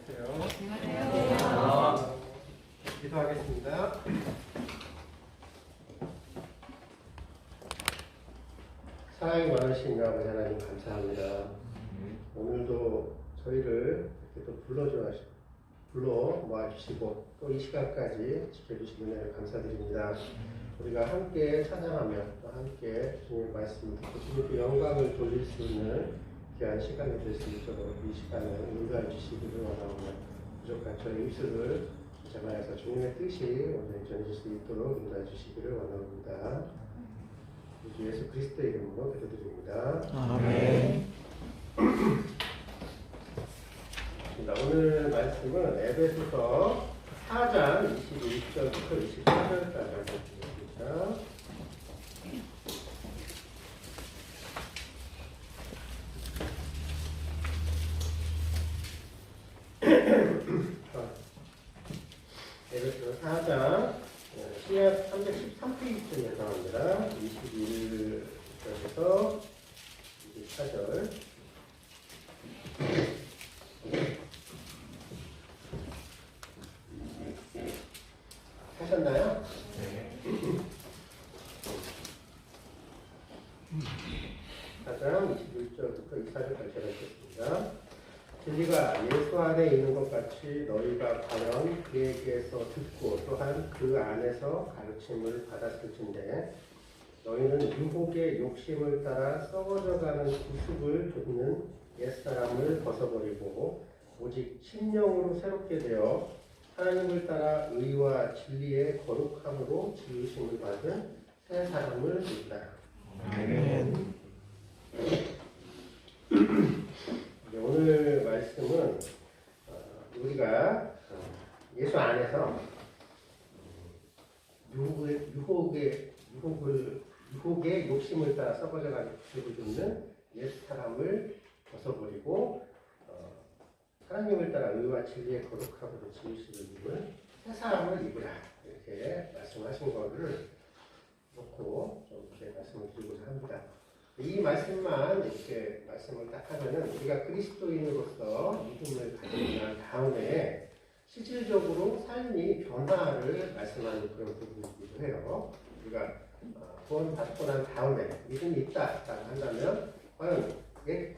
안녕하세요. 기도하겠습니다. 사랑이 많으신 아버지 하나님 감사합니다. 오늘도 저희를 이렇게 또 불러 모아주시고 또 이 시간까지 지켜주신 은혜를 감사드립니다. 우리가 함께 찬양하며 또 함께 주님의 말씀을 듣고 주님께 영광을 돌릴 수 있는 귀한 시간이 될 수 있도록 이 시간을 인도해 주시기를 원하오며 부족한 저희 입술을 제만해서 주님의 뜻이 오늘 전해질 수 있도록 인도해 주시기를 원합니다. 우리 예수 그리스도의 이름으로 기도드립니다. 아멘. 오늘 말씀은 에베소서 4장 21절부터 24절까지 말씀드립니다. 에베소서 4장 신약 313페이지쯤에 나옵니다. 21절에서 24절. 하셨나요? 네. 4장 21절부터 24절까지 제가 읽겠습니다. 진리가 예수 안에 있는 것 같이 너희가 과연 그에게서 듣고 또한 그 안에서 가르침을 받았을진데 너희는 유혹의 욕심을 따라 썩어져가는 구습을 쫓는 옛사람을 벗어버리고 오직 심령으로 새롭게 되어 하나님을 따라 의와 진리의 거룩함으로 지으심을 받은 새 사람을 입다. 아멘. 오늘 말씀은 우리가 예수 안에서 유혹의 욕심을 따라 썩어져가는 구습을 줍는 옛 사람을 벗어버리고 하나님을 따라 의와 진리의 거룩함으로 지으시는 입은 새 사람을 입으라 이렇게 말씀하신 것을 놓고 좀 이렇게 말씀을 드리고자 합니다. 이 말씀만 이렇게 말씀을 딱 하면은 우리가 그리스도인으로서 믿음을 가지고 난 다음에 실질적으로 삶이 변화를 말씀하는 그런 부분이기도 해요. 우리가 구원 받고 난 다음에 믿음이 있다라고 한다면 과연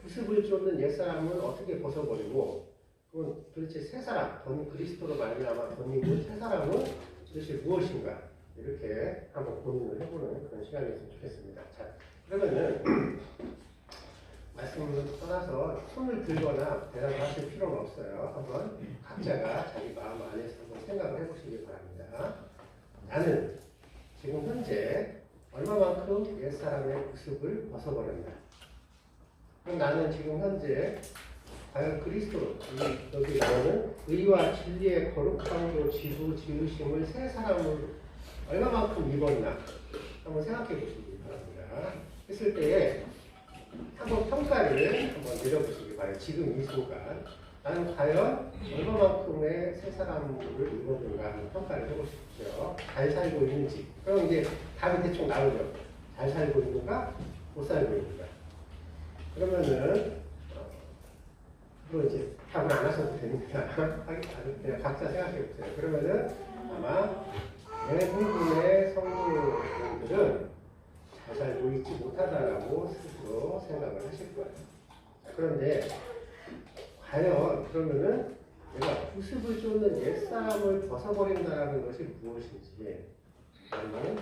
구습을 쫓는 옛사람은 어떻게 벗어버리고 그건 도대체 새 사람, 그리스도로 말미암아 덧입은 새 사람은 도대체 무엇인가 이렇게 한번 고민을 해보는 그런 시간이었으면 좋겠습니다. 자, 그러면은 말씀을 떠나서 손을 들거나 대답하실 필요는 없어요. 한번 각자가 자기 마음 안에서 한번 생각을 해보시기 바랍니다. 나는 지금 현재 얼마만큼 옛사람의 구습을 벗어버렸나? 그럼 나는 지금 현재 과연 그리스도, 여기 나오는 의와 진리의 거룩함으로 지으심을 새 사람으로 얼마만큼 입었나? 한번 생각해 보시기 바랍니다. 했을 때에 한번 평가를 한번 내려보시기 바랍니다. 지금 이 순간 나는 과연 얼마만큼의 새 사람을 입었는가 한번 평가를 해보십시오. 잘 살고 있는지. 그럼 이제 답이 대충 나오죠. 잘 살고 있는가? 못 살고 있는가? 그러면은 그리고 이제 답을 안 하셔도 됩니다. 그냥 각자 생각해 보세요. 그러면은 아마 대부분의 성도들은 잘 살고 있지 못하다라고 스스로 생각을 하실 거예요. 그런데 과연 그러면은 내가 구습을 쫓는 옛사람을 벗어버린다라는 것이 무엇인지 아니면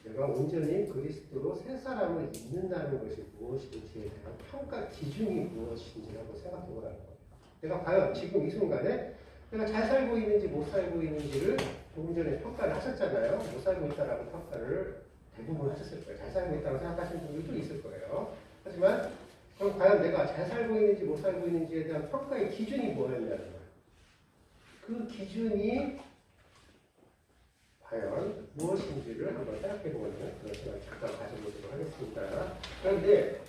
내가 온전히 그리스도로 새 사람을 입는다는 것이 무엇인지에 대한 평가 기준이 무엇인지 한번 생각해 보라는 거예요. 내가 과연 지금 이 순간에 내가 잘 살고 있는지 못 살고 있는지를 조금 전에 평가를 하셨잖아요. 못 살고 있다라고 평가를 대부분 하셨을 거예요. 잘 살고 있다고 생각하시는 분들도 있을 거예요. 하지만 그럼 과연 내가 잘 살고 있는지 못 살고 있는지에 대한 평가의 기준이 뭐였냐는 거예요. 그 기준이 과연 무엇인지를 한번 생각해보는 그런 시간을 잠깐 가져보도록 하겠습니다. 그런데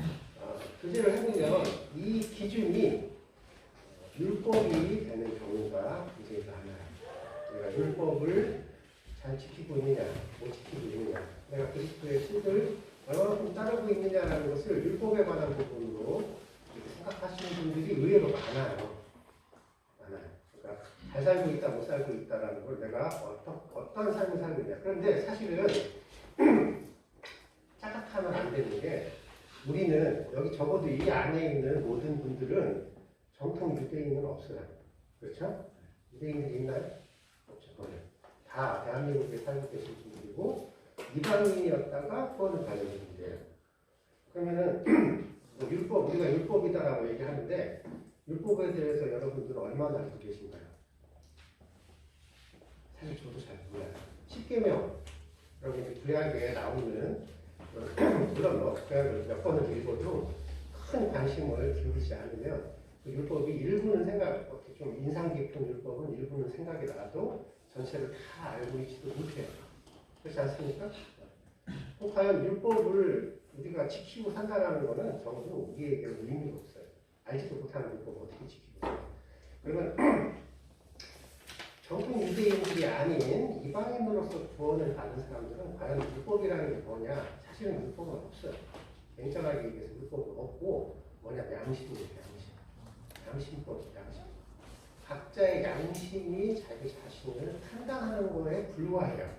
교제를 해보면 이 기준이 율법이 되는 경우가 굉장히 많아요. 내가 율법을 잘 지키고 있느냐, 못 지키고 있느냐, 내가 그리스도의 뜻을 얼마만큼 따르고 있느냐라는 것을 율법에 관한 부분으로 이렇게 생각하시는 분들이 의외로 많아요. 잘 살고 있다, 못 살고 있다라는 걸 내가 어떤 삶을 살고 있냐. 그런데 사실은 착각하면 안 되는 게 우리는 여기 적어도 이 안에 있는 모든 분들은 정통 유대인은 없어요. 그렇죠? 유대인들이 있나요? 없죠. 다 대한민국에 살고 계신 분들이고 이방인이었다가 구원을 받은 분들이에요. 그러면은 뭐 율법, 우리가 율법이다라고 얘기하는데 율법에 대해서 여러분들은 얼마나 알고 계신가요? 사실 저도 잘 몰라요. 10계명 여러분 이제 구약에 나오는 물론 뭐 구약을 몇 번을 읽어도 큰 관심을 기울이지 않으면 그 율법이 일부는 어떻게 좀 인상 깊은 율법은 일부는 생각이 나도 전체를 다 알고 있지도 못해요. 그렇지 않습니까? 과연 율법을 우리가 지키고 산다는 것은 적어도 우리에게 의미가 없어요. 알지도 못하는 율법을 어떻게 지키고 있어요. 그러면 정통 유대인들이 아닌 이방인으로서 구원을 받은 사람들은 과연 율법이라는 게 뭐냐? 사실은 율법은 없어요. 냉정하게 얘기해서 율법은 없고 뭐냐? 양심이에요. 양심법, 양심. 각자의 양심이 자기 자신을 판단하는 거에 불과해요.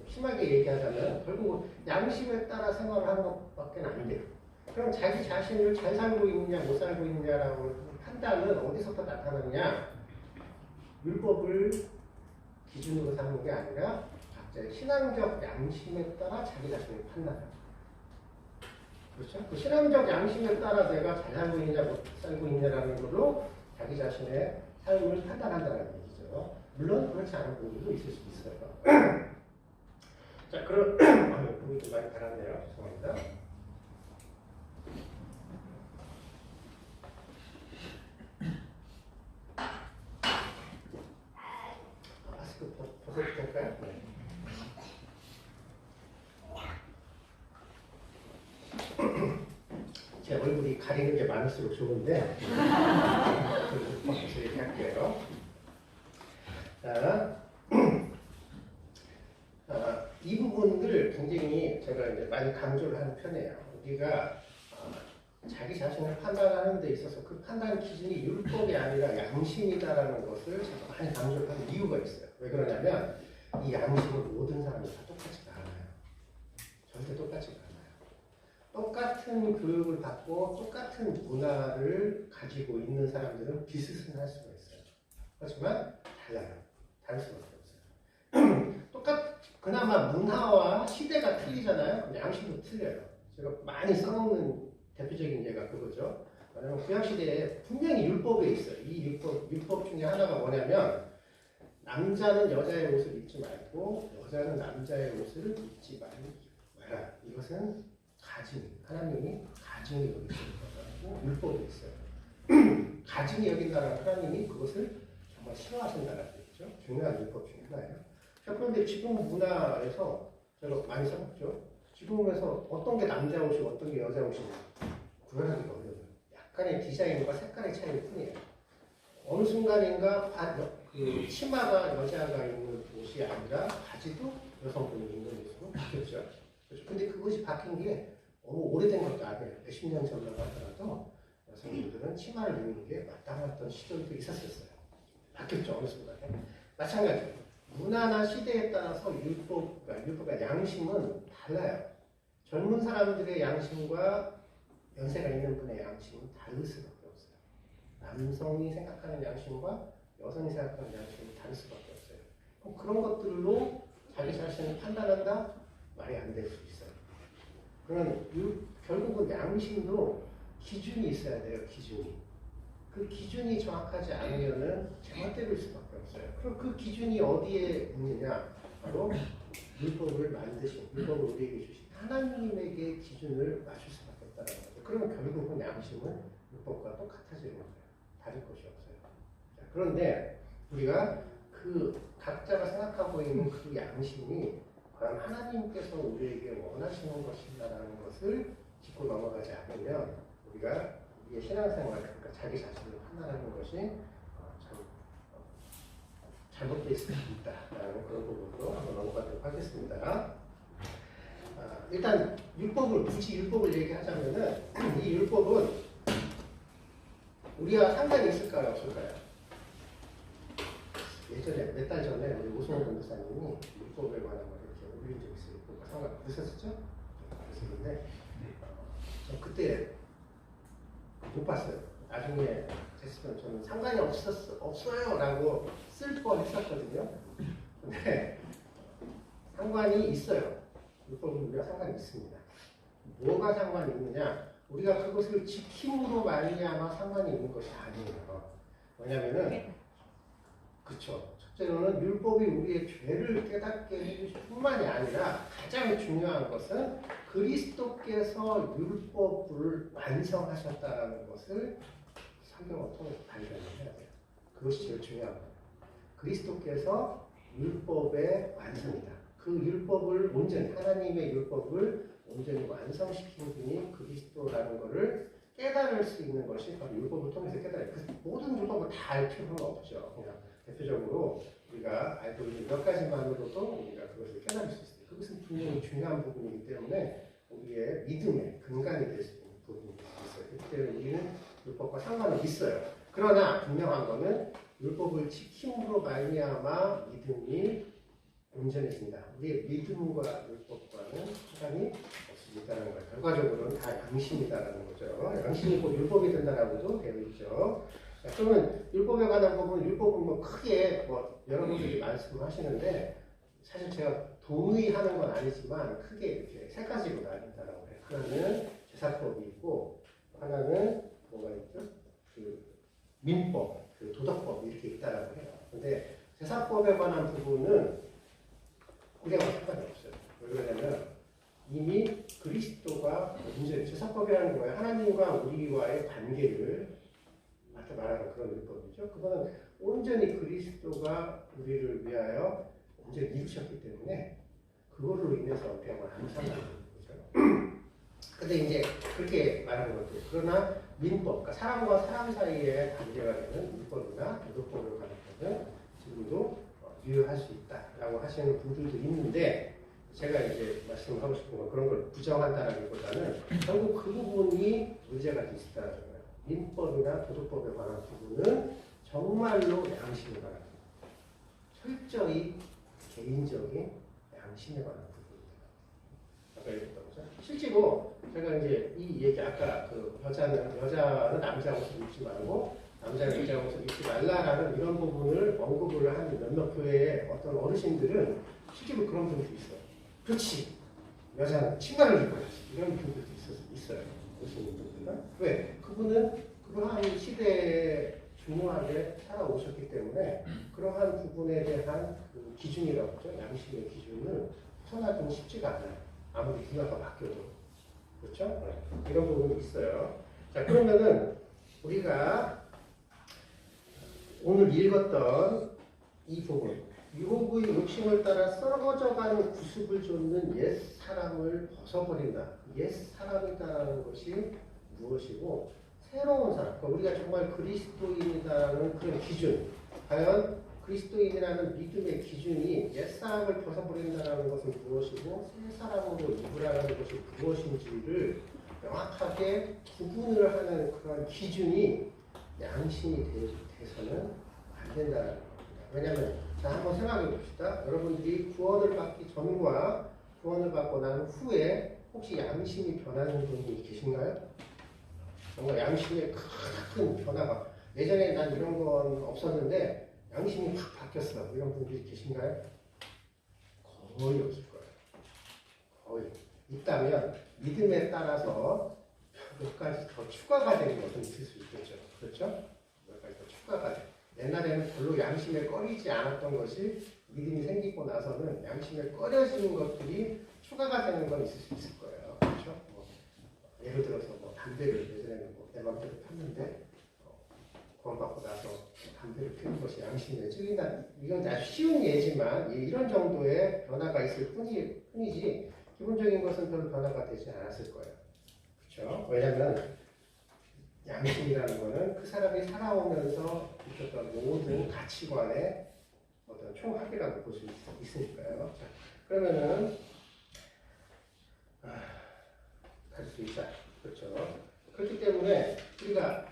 심하게 얘기하자면 결국 양심에 따라 생활을 하는 것밖에 안 돼요. 그럼 자기 자신을 잘 살고 있느냐 못 살고 있느냐라고 판단은 어디서부터 나타나느냐? 율법을 기준으로 삼는 게 아니라 각자의 신앙적 양심에 따라 자기 자신을 판단해요. 그렇죠? 그 신앙적 양심에 따라 내가 잘 살고 있느냐 못 살고 있느냐라는 걸로 자기 자신의 삶을 판단한다는 얘기죠. 물론 그렇지 않은 분들도 있을 수 있어요. 자, 그럼 보기 좀 많이 달았네요. 죄송합니다. 마스크 벗어도 될까요? 네. 제 얼굴이 가리는 게 많을수록 좋은데 벗어서 얘기할게요. 자, 이 부분을 굉장히 제가 이제 많이 강조를 하는 편이에요. 우리가 자기 자신을 판단하는 데 있어서 그 판단 기준이 율법이 아니라 양심이다라는 것을 제가 많이 강조를 하는 이유가 있어요. 왜 그러냐면 이 양심은 모든 사람이 다 똑같지가 않아요. 절대 똑같지가 않아요. 똑같은 교육을 받고 똑같은 문화를 가지고 있는 사람들은 비슷은 할 수가 있어요. 하지만 달라요. 다를 수밖에 없어요. 그나마 문화와 시대가 틀리잖아요. 양심도 틀려요. 제가 많이 써먹는 대표적인 예가 그거죠. 왜냐하면 구약시대에 분명히 율법에 있어요. 이 율법 중에 하나가 뭐냐면 남자는 여자의 옷을 입지 말고 여자는 남자의 옷을 입지 마라. 이것은 하나님이 가증히 여기시는 율법에 있어요. 가증히 여긴다는 하나님이 그것을 정말 싫어하신다는 얘기죠. 중요한 율법 중에 하나예요. 자, 그런데 지금 문화에서 제가 많이 써먹죠. 지금에서 어떤 게 남자 옷이고 어떤 게 여자 옷이고 구별하기가 어려워요. 약간의 디자인과 색깔의 차이일 뿐이에요. 어느 순간인가 그 치마가 여자가 입는 옷이 아니라 바지도 여성분이 입는 옷으로 바뀌었죠. 근데 그것이 바뀐 게 오래된 것도 아니에요. 몇십 년 전만 하더라도 여성분들은 치마를 입는 게 마땅했던 시절도 있었어요. 바뀌었죠. 어느 순간에. 마찬가지로 문화나 시대에 따라서 율법과 양심은 달라요. 젊은 사람들의 양심과 연세가 있는 분의 양심은 다를 수밖에 없어요. 남성이 생각하는 양심과 여성이 생각하는 양심은 다를 수밖에 없어요. 그런 것들로 자기 자신을 판단한다? 말이 안 될 수 있어요. 그러면 결국은 양심도 기준이 있어야 돼요. 기준이. 그 기준이 정확하지 않으면은 제멋대로일 수밖에 없어요. 그럼 그 기준이 어디에 있느냐? 바로 율법을 만드신, 율법을 우리에게 주신 하나님에게 기준을 맞출 수밖에 없다는 거죠. 그러면 결국은 양심은 율법과 똑같아지는 거예요. 다를 것이 없어요. 자, 그런데 우리가 그 각자가 생각하고 있는 그 양심이 과연 하나님께서 우리에게 원하시는 것인가라는 것을 짚고 넘어가지 않으면 우리가 우리의 신앙생활, 그러니까 자기 자신을 판단하는 것이 참 잘못되어 있을 수 있다라는 그런 부분으로 한번 넘어가도록 하겠습니다. 일단 굳이 율법을 얘기하자면은 이 율법은 우리와 상관이 있을까요, 없을까요? 전에 몇 달 전에 우리 오승훈 변호사님이 율법에 관한 걸 이렇게 올린 적이 있어요. 율법과 상관 보셨었죠? 그랬었는데 저 그때 못 봤어요. 나중에 됐으면 저는 상관이 없어요라고 쓸 뻔했었거든요. 근데 상관이 있어요. 율법은 우리가 상관이 있습니다. 뭐가 상관이 있느냐? 우리가 그것을 지킴으로 말미암아 상관이 있는 것이 아니에요. 왜냐면은 그렇죠. 첫째로는 율법이 우리의 죄를 깨닫게 해주실 뿐만이 아니라 가장 중요한 것은 그리스도께서 율법을 완성하셨다는 것을 성경을 통해서 발견을 해야 돼요. 그것이 제일 중요합니다. 그리스도께서 율법의 완성이다. 그 율법을 온전히 하나님의 율법을 온전히 완성시킨 분이 그리스도라는 것을 깨달을 수 있는 것이 바로 율법을 통해서 깨달아요. 그 모든 율법을 다 알 필요는 없죠. 그냥 대표적으로 우리가 알고 있는 몇 가지만으로도 우리가 그것을 깨달을 수 있어요. 그것은 분명히 중요한 부분이기 때문에 우리의 믿음의 근간이 될 수 있는 부분이 있어요. 그렇기 때문에 우리는 율법과 상관은 있어요. 그러나 분명한 것은 율법을 지킴으로 말미암아 믿음이 온전해진다. 우리의 믿음과 율법과는 상관이 없습니다라는 거예요. 결과적으로는 다 양심이다라는 거죠. 양심이 곧 율법이 된다라고도 되어 있죠. 자, 그러면 율법에 관한 부분은 율법은 뭐 크게 뭐 여러분들이 말씀하시는데 사실 제가 동의하는 건 아니지만 크게 이렇게 세 가지로 나뉜다라고 해요. 하나는 제사법이 있고 하나는 뭐가 있죠? 그 민법, 그 도덕법 이렇게 있다라고 해요. 근데 제사법에 관한 부분은 우리가 상관이 없어요. 왜 그러냐면 이미 그리스도가 문제, 제사법이라는 거예요. 하나님과 우리와의 관계를 맞다 말하는 그런 율법이죠. 그거는 온전히 그리스도가 우리를 위하여 온전히 이루셨기 때문에 그걸로 인해서 병을 아무 상관이 없는 거죠. 근데 이제 그렇게 말하는 것도 그러나 민법, 그러니까 사람과 사람 사이의 관계가 되는 율법이나 도덕법을 관한 것은 지금도 유효할 수 있다라고 하시는 분들도 있는데 제가 이제 말씀하고 싶은 건 그런 걸 부정한다라기보다는 결국 그 부분이 문제가 있다는 거예요. 민법이나 도덕법에 관한 부분은 정말로 양심에 관한 부분, 철저히 개인적인 양심에 관한 부분입니다. 아까 얘기했던 거죠. 실제로 제가 이제 이 얘기 아까 그 여자는 남자 옷을 입지 말고 남자는 여자 옷을 입지 말라라는 이런 부분을 언급을 하는 몇몇 교회의 어떤 어르신들은 실제로 그런 분들도 있어요. 그렇지. 여자는 치마를 입어야지. 이런 분들도 있어요. 어르신들 분들은. 왜? 그분은 그러한 시대에 중요하게 살아오셨기 때문에 그러한 부분에 대한 그 기준이라고 하죠. 양심의 기준을 벗어나기는 쉽지가 않아요. 아무리 문화가 바뀌어도. 그렇죠? 네. 이런 부분이 있어요. 자, 그러면은 우리가 오늘 읽었던 이 부분, 유혹의 욕심을 따라 썩어져가는 구습을 쫓는 옛 사람을 벗어버린다. 옛 사람이다라는 것이 무엇이고 새로운 사람, 그러니까 우리가 정말 그리스도인이다라는 그런 기준, 과연 그리스도인이라는 믿음의 기준이 옛 사람을 벗어버린다는 것은 무엇이고 새 사람으로 입으라는 것이 무엇인지를 명확하게 구분을 하는 그런 기준이 양심이 돼서는 안 된다는 겁니다. 왜냐하면 자 한번 생각해 봅시다. 여러분들이 구원을 받기 전과 구원을 받고 난 후에 혹시 양심이 변하는 분이 계신가요? 정말 양심에 큰 변화가 예전에 난 이런 건 없었는데 양심이 확 바뀌었어. 이런 분들이 계신가요? 거의 없을 거예요. 거의. 있다면 믿음에 따라서 몇 가지 더 추가가 되는 것은 있을 수 있겠죠. 그렇죠? 몇 가지 더 추가가 돼. 옛날에는 별로 양심에 꺼리지 않았던 것이 믿음이 생기고 나서는 양심에 꺼려지는 것들이 추가가 되는 건 있을 수 있을 거예요. 그렇죠? 뭐, 예를 들어서 뭐 담배를 예전에는 뭐 내 맘대로 폈는데 구원받고 나서 담배를 피우는 것이 양심에 찔린다. 이건 아주 쉬운 예지만 이런 정도의 변화가 있을 뿐이지 기본적인 것은 별 변화가 되지 않았을 거예요. 그렇죠? 왜냐하면 양심이라는 것은 그 사람이 살아오면서 있었던 모든 가치관의 어떤 총합이라고 볼 수 있으니까요. 자, 그러면은 가질 수 있다. 그렇죠? 그렇기 때문에 우리가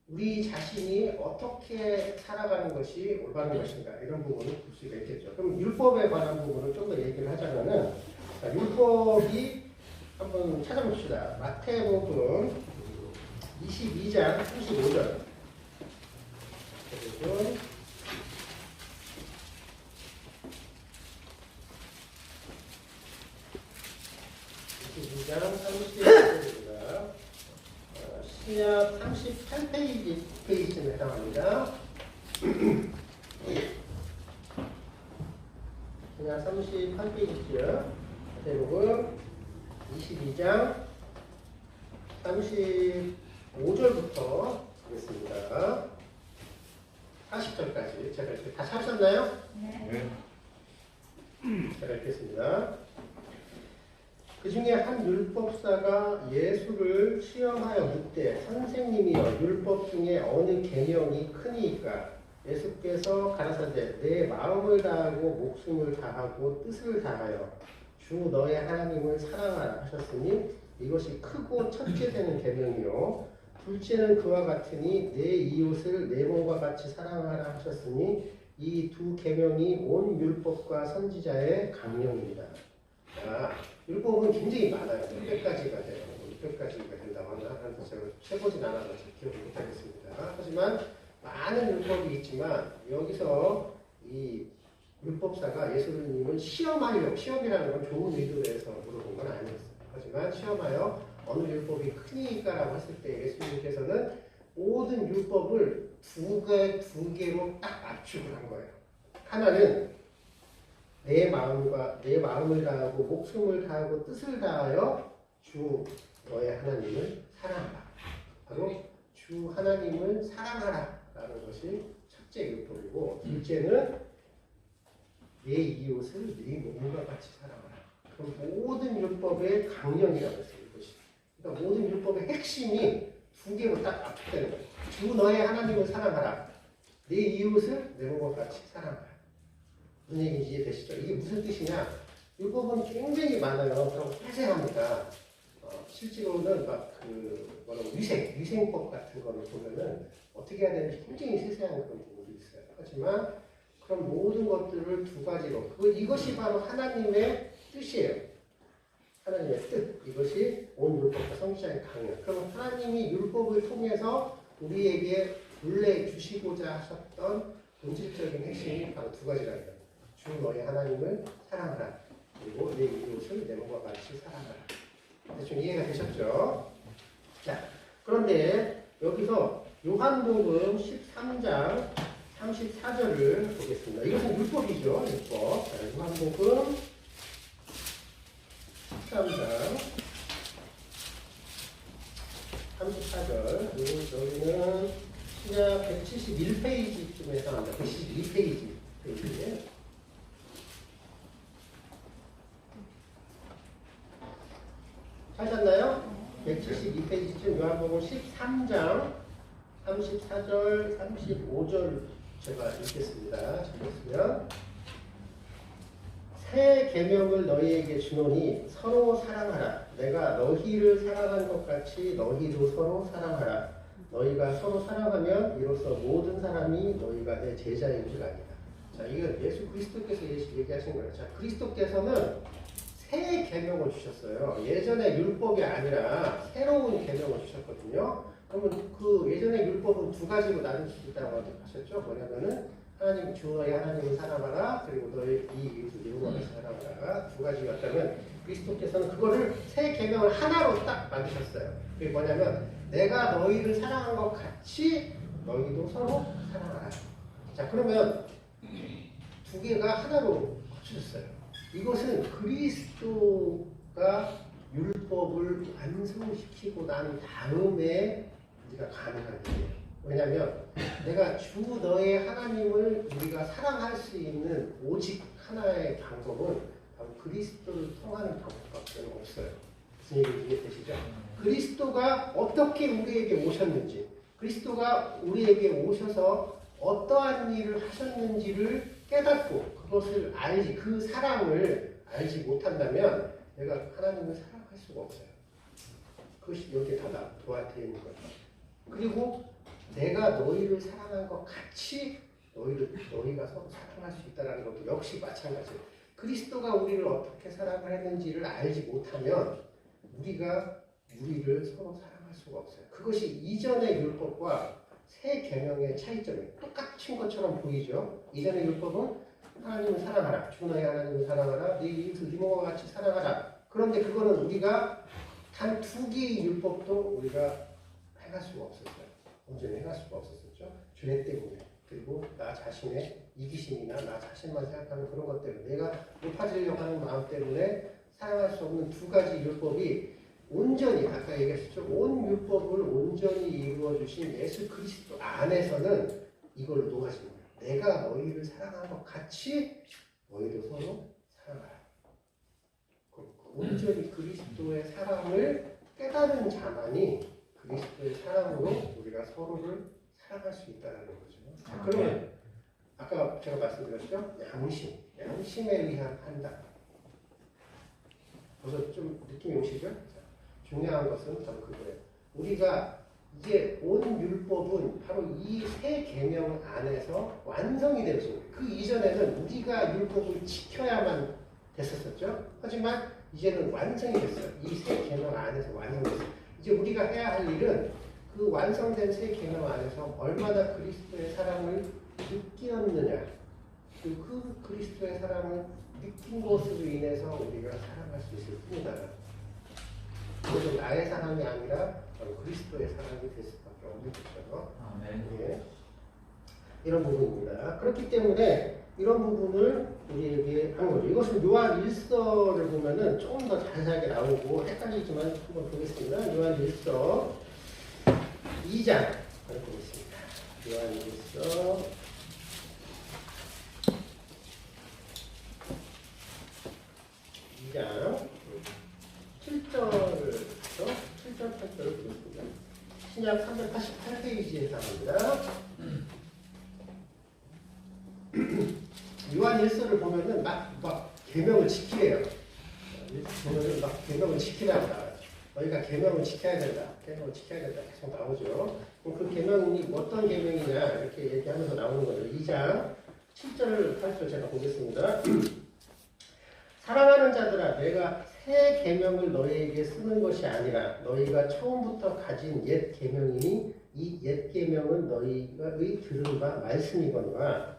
우리 자신이 어떻게 살아가는 것이 올바른 것인가 이런 부분을 볼 수가 있겠죠. 그럼 율법에 관한 부분을 좀 더 얘기를 하자면은 율법이 한번 찾아봅시다. 마태복음 22장 35절. 그리고 22장 30절입니다. 신약 38페이지쯤에 해당합니다. 신약 38페이지죠. 대부분 22장 35절부터 하겠습니다. 40절까지 제가 이렇게 다 찾으셨나요? 네. 제가 읽겠습니다. 그 중에 한 율법사가 예수를 시험하여 묻되 선생님이여 율법 중에 어느 계명이 크니까? 예수께서 가라사대 내 마음을 다하고 목숨을 다하고 뜻을 다하여 주 너의 하나님을 사랑하라 하셨으니 이것이 크고 첫째 되는 계명이요 둘째는 그와 같으니 내 이웃을 내 몸과 같이 사랑하라 하셨으니 이 두 계명이 온 율법과 선지자의 강령입니다. 자, 율법은 굉장히 많아요. 600가지가 돼요. 600가지가 된다고 하는데 제가 세보진 않아서 기억을 못하겠습니다. 하지만 많은 율법이 있지만 여기서 이 율법사가 예수님을 시험하려고, 시험이라는 건 좋은 의도로 해서 물어본 건 아니었어요. 하지만 시험하여 어느 율법이 크니까라고 했을 때 예수님께서는 모든 율법을 두 개로 딱 압축을 한 거예요. 하나는 내 마음을 다하고 목숨을 다하고 뜻을 다하여 주 너의 하나님을 사랑하라. 바로 주 하나님을 사랑하라라는 것이 첫째 율법이고 둘째는 내 이웃을 네 몸과 같이 사랑하라. 그럼 모든 율법의 강령이라고 했어요. 이것이. 그러니까 모든 율법의 핵심이 두 개로 딱 압축되는 거예요. 주 너의 하나님을 사랑하라. 내 이웃을 내 몸과 같이 사랑하라. 무슨 얘기인지 이해되시죠? 이게 무슨 뜻이냐? 율법은 굉장히 많아요. 그리고 세세합니다. 실제로는 위생법 같은 거를 보면은 어떻게 해야 되는지 굉장히 세세한 그런 부분이 있어요. 하지만 그런 모든 것들을 두 가지로 이것이 바로 하나님의 뜻이에요. 하나님의 뜻. 이것이 온 율법과 선지자의 강령. 그럼 하나님이 율법을 통해서 우리에게 불러주시고자 하셨던 본질적인 핵심이 바로 두 가지라는 거예요. 주 너의 하나님을 사랑하라. 그리고 내 이웃을 내 몸과 같이 사랑하라. 대충 이해가 되셨죠? 자, 그런데 여기서 요한복음 13장 34절을 보겠습니다. 이것은 율법이죠. 율법. 자, 요한복음 13장 34절. 여기는 신약 171페이지쯤에 해당합니다. 172페이지에. 찾았나요? 172페이지쯤 요한복음 13장 34절, 35절 제가 읽겠습니다. 잘 보시면 새 계명을 너희에게 주노니 서로 사랑하라. 내가 너희를 사랑한 것 같이 너희도 서로 사랑하라. 너희가 서로 사랑하면 이로써 모든 사람이 너희가 내 제자인 줄 아니라. 자, 이건 예수 그리스도께서 얘기하신 거예요. 자, 그리스도께서는 새 계명을 주셨어요. 예전의 율법이 아니라 새로운 계명을 주셨거든요. 그러면 그 예전의 율법은 두 가지로 나눌 수 있다고 하셨죠. 뭐냐면은 하나님 주 너의 하나님을 사랑하라. 그리고 너의 이 이웃을 이웃을 사랑하라. 두 가지였다면 그리스도께서는 그거를 새 계명을 하나로 딱 만드셨어요. 그게 뭐냐면 내가 너희를 사랑한 것 같이 너희도 서로 사랑하라. 자, 그러면 두 개가 하나로 합쳐졌어요. 이것은 그리스도가 율법을 완성시키고 난 다음에 우리가 가능한 일이에요. 왜냐하면 내가 주 너의 하나님을 우리가 사랑할 수 있는 오직 하나의 방법은 바로 그리스도를 통하는 방법밖에 없어요. 무슨 얘기인지 이해되시죠? 그리스도가 어떻게 우리에게 오셨는지, 그리스도가 우리에게 오셔서 어떠한 일을 하셨는지를 깨닫고 그것을 알지, 그 사랑을 알지 못한다면 내가 하나님을 사랑할 수가 없어요. 그것이 여기에 다 도안되어 있는 거죠. 그리고 내가 너희를 사랑한 것 같이 너희가 서로 사랑할 수 있다는 것도 역시 마찬가지예요. 그리스도가 우리를 어떻게 사랑을 했는지를 알지 못하면 우리가 우리를 서로 사랑할 수가 없어요. 그것이 이전의 율법과 새 계명의 차이점이 똑같은 것처럼 보이죠. 이전의 율법은 하나님을 사랑하라. 주 너의 하나님을 사랑하라. 네 이웃을 네 몸과 같이 사랑하라. 그런데 그거는 우리가 단 2개의 율법도 우리가 행할 수가 없었어요. 온전히 행할 수가 없었었죠. 죄 때문에. 그리고 나 자신의 이기심이나 나 자신만 생각하는 그런 것 때문에 내가 높아지려고 하는 마음 때문에 사용할 수 없는 2가지 율법이 온전히 아까 얘기했었죠. 온 율법을 온전히 이루어 주신 예수 그리스도 안에서는 이걸 놓아진 거예요. 내가 너희를 사랑한 것 같이 너희도 서로 사랑하라. 온전히 그리스도의 사랑을 깨달은 자만이 그리스도의 사랑으로 우리가 서로를 사랑할 수 있다는 거죠. 자, 그러면 아까 제가 말씀드렸죠? 양심에 의한 판단. 벌써 좀 느낌이 오시죠? 자, 중요한 것은 바로 그거예요. 우리가 이제 온 율법은 바로 이 새 계명 안에서 완성이 되었습니다. 그 이전에는 우리가 율법을 지켜야만 됐었죠. 하지만 이제는 완성이 됐어요. 이 새 계명 안에서 완성됐어요. 이제 우리가 해야 할 일은 그 완성된 새 계명 안에서 얼마나 그리스도의 사랑을 느끼었느냐. 그 그리스도의 사랑을 느낀 것으로 인해서 우리가 사랑할 수 있을 뿐이다. 그것은 나의 사랑이 아니라 바로 그리스도의 사랑이 될 수밖에 없는 거죠. 네. 이런 부분입니다. 그렇기 때문에 이런 부분을 우리에게 한 거죠. 이것은 요한 1서를 보면은 조금 더 자세하게 나오고 헷갈리지만 한번 보겠습니다. 요한 1서 2장 보겠습니다. 요한 1서 2장 7절부터 7절 8절을 보겠습니다. 신약 388페이지에 합니다. 요한 1서를 보면은 막 계명을 지키래요. 보면은 막 계명을 지키라고 나와요. 너희가 계명을 지켜야 된다. 계명을 지켜야 된다. 계속 나오죠. 그럼 그 계명이 어떤 계명이냐 이렇게 얘기하면서 나오는 거죠. 2장 7절 8절 제가 보겠습니다. 사랑하는 자들아, 내가 새 계명을 너희에게 쓰는 것이 아니라 너희가 처음부터 가진 옛 계명이니 이 옛 계명은 너희의 들은 바 말씀이거니와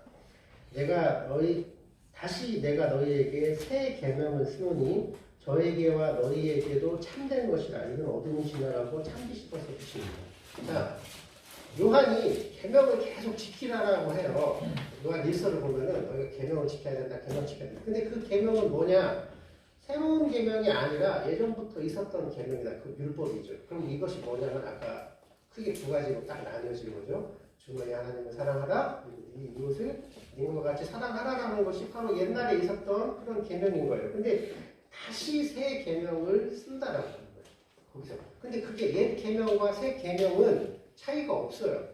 내가 너희에게 새 계명을 쓰노니 저에게와 너희에게도 참된 것이라. 이는 어둠이 지나가고 참기 싶어서 주십니다. 자, 요한이 계명을 계속 지키라라고 해요. 요한 1서를 보면은 너희가 계명을 지켜야 된다, 계명 지켜야 된다. 근데 그 계명은 뭐냐? 새로운 계명이 아니라 예전부터 있었던 계명이다. 그 율법이죠. 그럼 이것이 뭐냐면 아까 크게 2가지로 딱 나뉘어진 거죠. 주 너희 하나님을 사랑하라, 이웃을 이웃과 같이 사랑하라라는 것이 바로 옛날에 있었던 그런 계명인 거예요. 근데 다시 새 계명을 쓴다라고 하는 거예요. 거기서. 근데 그게 옛 계명과 새 계명은 차이가 없어요.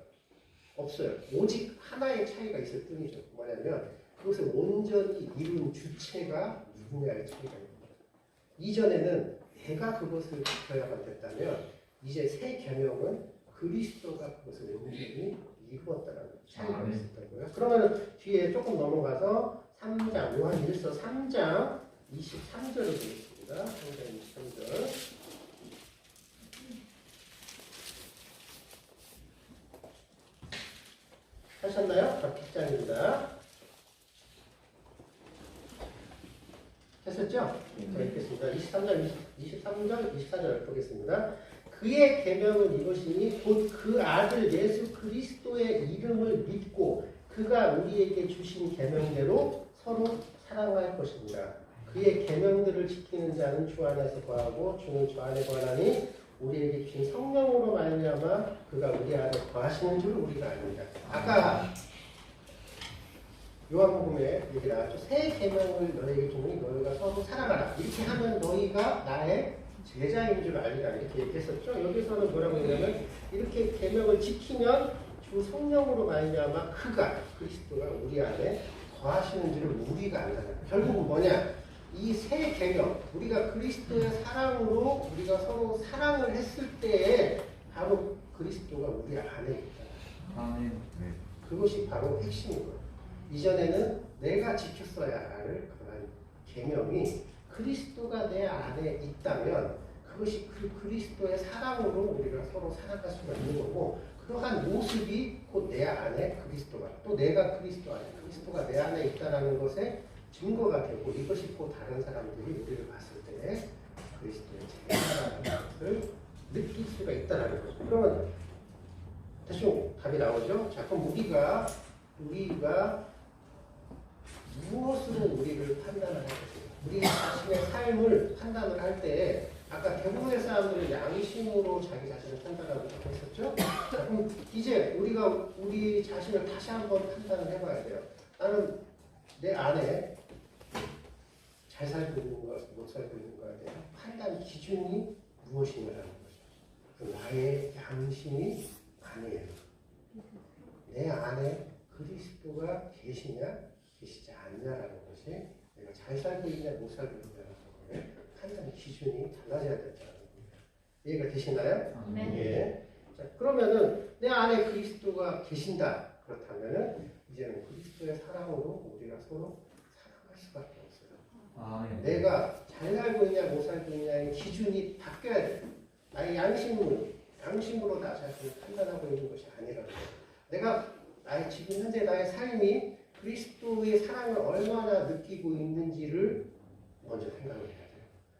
오직 하나의 차이가 있을 뿐이죠. 뭐냐면 그것을 온전히 이룬 주체가 누구냐의 차이가 있는 거예요. 이전에는 내가 그것을 지켜야만 됐다면 이제 새 계명은 그리스도가 그것을 온전히 이루었다는 차이가 있었던 거예요. 그러면 뒤에 조금 넘어가서 3장, 요한 1서 3장 23절을 보겠습니다. 3장 23절. 하셨나요? 뒷장입니다. 했었죠? 자, 읽겠습니다. 23절, 24절 보겠습니다. 그의 계명은 이것이니 곧 그 아들 예수 그리스도의 이름을 믿고 그가 우리에게 주신 계명대로 서로 사랑할 것입니다. 그의 계명들을 지키는 자는 주 안에서 거하고 주는 주 안에 거하나니 우리에게 주신 성령으로 말미암아 그가 우리 안에 거하시는 줄 우리가 압니다. 아까 요한복음에 얘기 나왔죠. 새 계명을 너희에게 주니 너희가 서로 사랑하라. 이렇게 하면 너희가 나의 제자인 줄 알리라. 이렇게 얘기했었죠. 여기서는 뭐라고 했냐면 이렇게 계명을 지키면 주 성령으로 말미암아 그가 그리스도가 우리 안에 거하시는 줄을 우리가 안다. 결국은 뭐냐? 이 새 계명, 우리가 그리스도의 사랑으로 우리가 서로 사랑을 했을 때에 바로 그리스도가 우리 안에 있다. 아멘. 네. 그것이 바로 핵심인 거예요. 이전에는 내가 지켰어야 할 그런 계명이 그리스도가 내 안에 있다면 그것이 그 그리스도의 사랑으로 우리가 서로 살아갈 수가 있는 거고, 그러한 모습이 곧 내 안에 그리스도가, 또 내가 그리스도 안에, 그리스도가 내 안에 있다는 것에 증거가 되고, 이것이 곧 다른 사람들이 우리를 봤을 때 그리스도의 제자라는 것을 느낄 수가 있다는 거죠. 그러면 대충 답이 나오죠? 자, 그럼 우리가 무엇으로 우리를 판단을 할 것인가? 우리 자신의 삶을 판단을 할 때 아까 대부분의 사람들은 양심으로 자기 자신을 판단하고 했었죠? 자, 그럼 이제 우리가 우리 자신을 다시 한번 판단을 해봐야 돼요. 나는 내 안에 잘 살고 있는 것, 못 살고 있는 것에 대한 판단 기준이 무엇이냐라는 거죠. 나의 양심이 아니에요. 내 안에 그리스도가 계시냐, 계시지 않냐라는 것이 내가 잘 살고 있냐, 못 살고 있냐라는 거에 판단 기준이 달라져야 된다는 겁니다. 이해가 되시나요? 네. 예. 자, 그러면은 내 안에 그리스도가 계신다. 그렇다면은 이제는 그리스도의 사랑으로 우리가 서로 살아갈 수밖에 없어요. 아멘. 내가 잘 살고 있냐, 못 살고 있냐의 기준이 바뀌어야 돼. 나의 양심으로 나 자신을 판단하고 있는 것이 아니라는 거예요. 내가 지금 현재 나의 삶이 그리스도의 사랑을 얼마나 느끼고 있는지를 먼저 생각을 해야 돼요.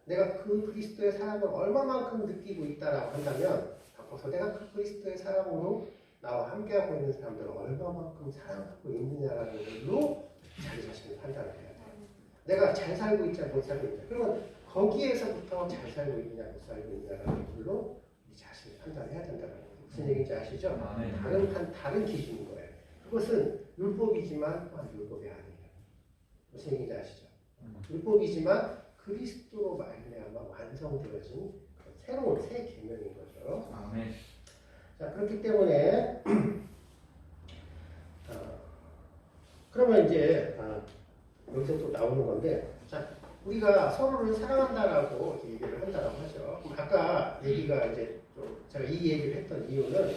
내가 그 그리스도의 사랑을 얼마만큼 느끼고 있다라고 한다면, 바꿔서 내가 그 그리스도의 사랑으로 나와 함께하고 있는 사람들을 얼마만큼 사랑하고 있느냐라는 걸로 자기 자신을 판단을 해야 돼요. 내가 잘 살고 있냐, 못 살고 있냐. 그러면 거기에서부터 잘 살고 있냐, 못 살고 있냐라는 걸로 우리 자신을 판단해야 된다는 거예요. 무슨 얘기인지 아시죠? 다른 기준인 거예요. 그것은 율법이지만 또한 율법이 아니에요. 무슨 얘기인지 아시죠? 율법이지만 그리스도로 말미암아 완성되어진 새로운 새 계명인 거죠. 아멘. 자, 그렇기 때문에 그러면 이제 여기서 또 나오는 건데, 자, 우리가 서로를 사랑한다라고 이렇게 얘기를 한다고 하죠. 아까 얘기가 이제 좀 제가 이 얘기를 했던 이유는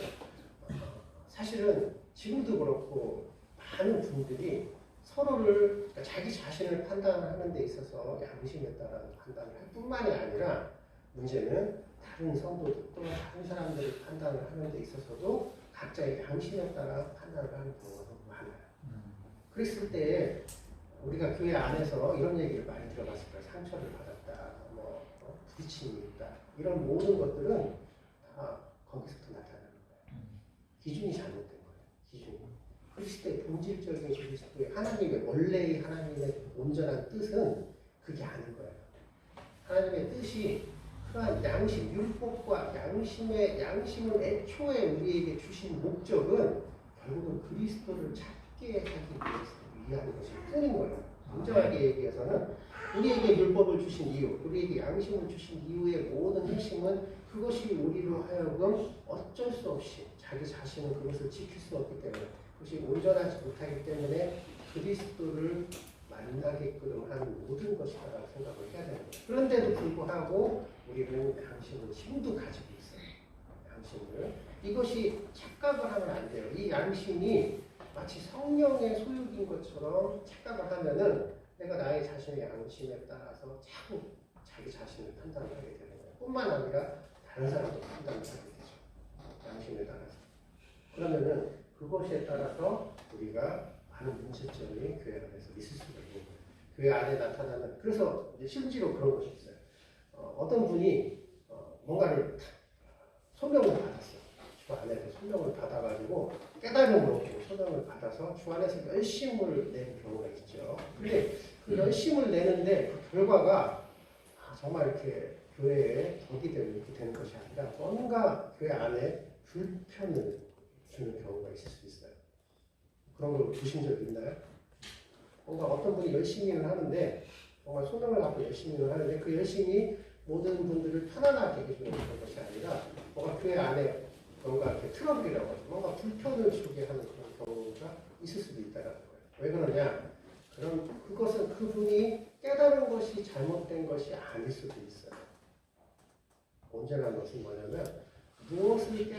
사실은 지금도 그렇고 많은 분들이 서로를, 그러니까 자기 자신을 판단하는 데 있어서 양심에 따라 판단을 할 뿐만이 아니라, 문제는 다른 성도들 또는 다른 사람들을 판단을 하는 데 있어서도 각자의 양심에 따라 판단을 하는 경우가 너무 많아요. 그랬을 때 우리가 교회 안에서 이런 얘기를 많이 들어봤을 거예요. 상처를 받았다, 부딪힘이 있다, 이런 모든 것들은 다 거기서부터 나타나는 거예요. 기준이 잘못된 거예요. 기준이. 그리스도의 본질적인 그리스도의 하나님의 원래의 하나님의 온전한 뜻은 그게 아닌 거예요. 하나님의 뜻이 그러한 양심, 율법과 양심을 애초에 우리에게 주신 목적은 결국은 그리스도를 찾게 하기 위해서 위한 것이 뿐인 거예요. 정정하게 얘기해서는 우리에게 율법을 주신 이유, 우리에게 양심을 주신 이유의 모든 핵심은 그것이 우리로 하여금 어쩔 수 없이 자기 자신은 그것을 지킬 수 없기 때문에, 그것이 온전하지 못하기 때문에 그리스도를 만나게끔 하는 모든 것이다라고 생각을 해야 되는 거예요. 그런데도 불구하고 우리는 양심을 지금도 가지고 있어요. 양심을. 이것이 착각을 하면 안 돼요. 이 양심이 마치 성령의 소유인 것처럼 착각을 하면은 내가 나의 자신의 양심에 따라서 자꾸 자기 자신을 판단하게 되는 거예요. 뿐만 아니라 다른 사람도 판단을 하게 되죠. 양심에 따라서. 그러면은 그것에 따라서 우리가 많은 문제점이 교회 안에서 있을 수가 있는 거예요. 교회 안에 나타나는, 그래서 이제 실제로 그런 것이 있어요. 어떤 분이 뭔가를 소명을 받았어요. 주 안에서 소명을 받아가지고 깨달음으로 소명을 받아서 주 안에서 열심을 내는 경우가 있죠. 근데 그 열심을 내는데 그 결과가 정말 이렇게 교회에 덕이 되는 것이 아니라 뭔가 교회 안에 불편을 주는 경우가 있을 수 있어요. 그런 걸 보신 적 있나요? 뭔가 어떤 분이 열심히 일을 하는데, 정말 소명을 갖고 열심히 일을 하는데 그 열심히 모든 분들을 편안하게 해주는 그런 것이 아니라 뭔가 교회 안에 뭔가 이렇게 트러블이라고 하죠. 뭔가 불편을 주게 하는 그런 경우가 있을 수도 있다는 거예요. 왜 그러냐? 그것은 그분이 깨달은 것이 잘못된 것이 아닐 수도 있어요. 온전한 것은 뭐냐면 무엇을